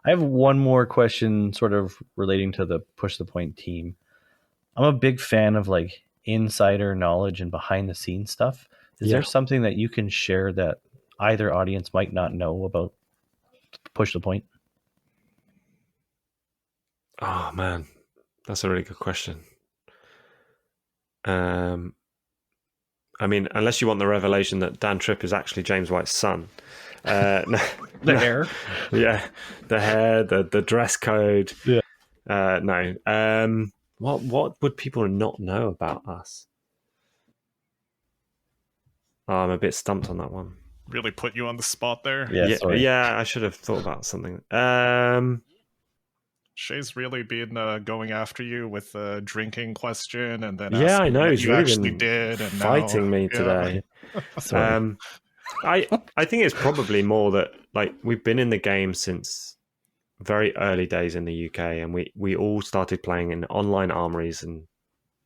I have one more question sort of relating to the Push the Point team. I'm a big fan of like insider knowledge and behind the scenes stuff. Is there something that you can share that either audience might not know about Push the Point? Oh man, that's a really good question. I mean, unless you want the revelation that Dan Tripp is actually James White's son. The hair? Yeah, the hair, the dress code. Yeah. No. What would people not know about us? Oh, I'm a bit stumped on that one. Really put you on the spot there. Yeah, I should have thought about something. Shay's really been going after you with the drinking question, and then I know what he's you really actually been did, and fighting me today. I think it's probably more that like we've been in the game since very early days in the UK, and we all started playing in online armories and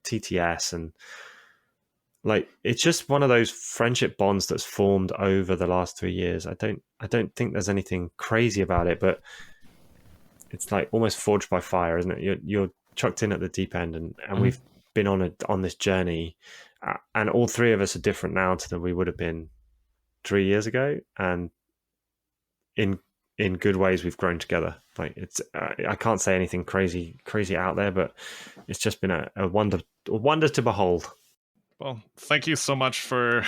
TTS, and like it's just one of those friendship bonds that's formed over the last 3 years. I don't think there's anything crazy about it, but it's like almost forged by fire, isn't it? You're chucked in at the deep end, and we've been on this journey, and all 3 of us are different now than we would have been 3 years ago, and in good ways we've grown together. Like, it's I can't say anything crazy out there, but it's just been a wonder to behold. Well, thank you so much for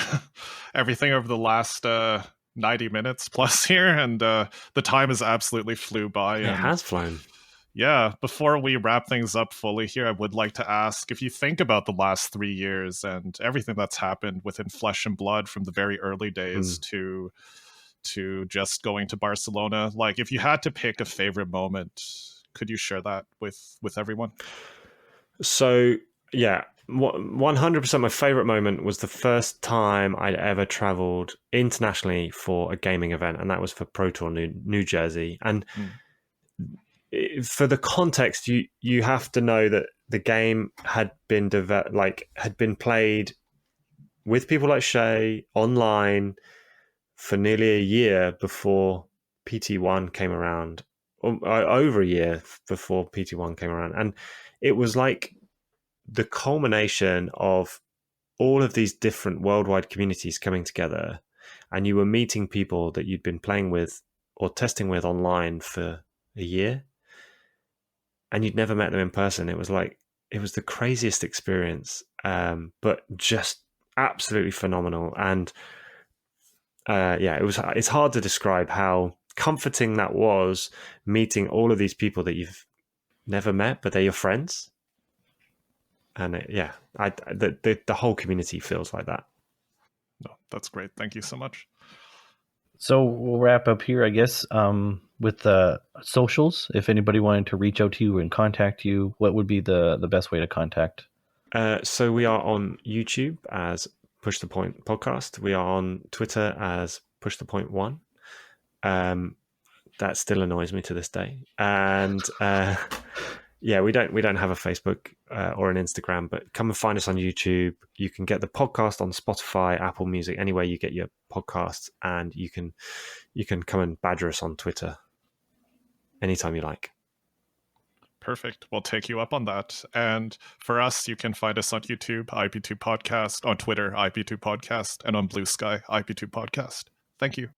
everything over the last 90 minutes plus here, and the time has absolutely flew by. It has flown. Yeah, before we wrap things up fully here, I would like to ask, if you think about the last 3 years and everything that's happened within Flesh and Blood from the very early days to just going to Barcelona, like if you had to pick a favorite moment, Could you share that with everyone? So yeah, 100% my favorite moment was the first time I'd ever traveled internationally for a gaming event, and that was for Pro Tour New Jersey. And for the context, you have to know that the game had been had been played with people like Shea online for nearly a year before PT1 came around, over a year before PT1 came around. And it was like the culmination of all of these different worldwide communities coming together, and you were meeting people that you'd been playing with or testing with online for a year, and you'd never met them in person. It was the craziest experience, but just absolutely phenomenal. And it's hard to describe how comforting that was, meeting all of these people that you've never met, but they're your friends. And the whole community feels like that. No, that's great. Thank you so much. So we'll wrap up here, I guess, with the socials. If anybody wanted to reach out to you and contact you, what would be the best way to contact? So we are on YouTube as Push the Point Podcast. We are on Twitter as Push the Point One. That still annoys me to this day. And we don't have a Facebook or an Instagram, but come and find us on YouTube. You can get the podcast on Spotify, Apple Music, anywhere you get your podcasts, and you can come and badger us on Twitter anytime you like. Perfect. We'll take you up on that. And for us, you can find us on YouTube, IP2 Podcast, on Twitter, IP2 Podcast, and on Blue Sky, IP2 Podcast. Thank you.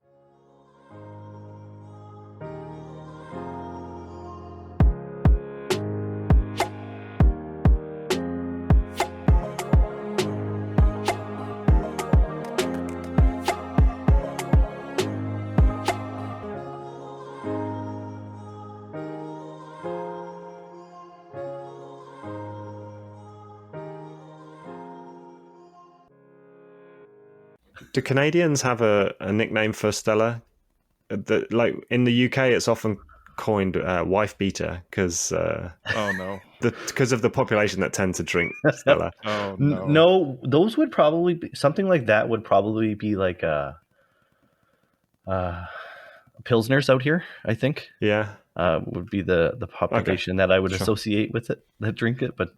Do Canadians have a nickname for Stella? Like in the UK, it's often coined wife beater because because of the population that tend to drink Stella. Oh no. No, those would probably be something like that. Would probably be like a Pilsners out here, I think. Yeah, would be the population that I would associate with it that drink it. But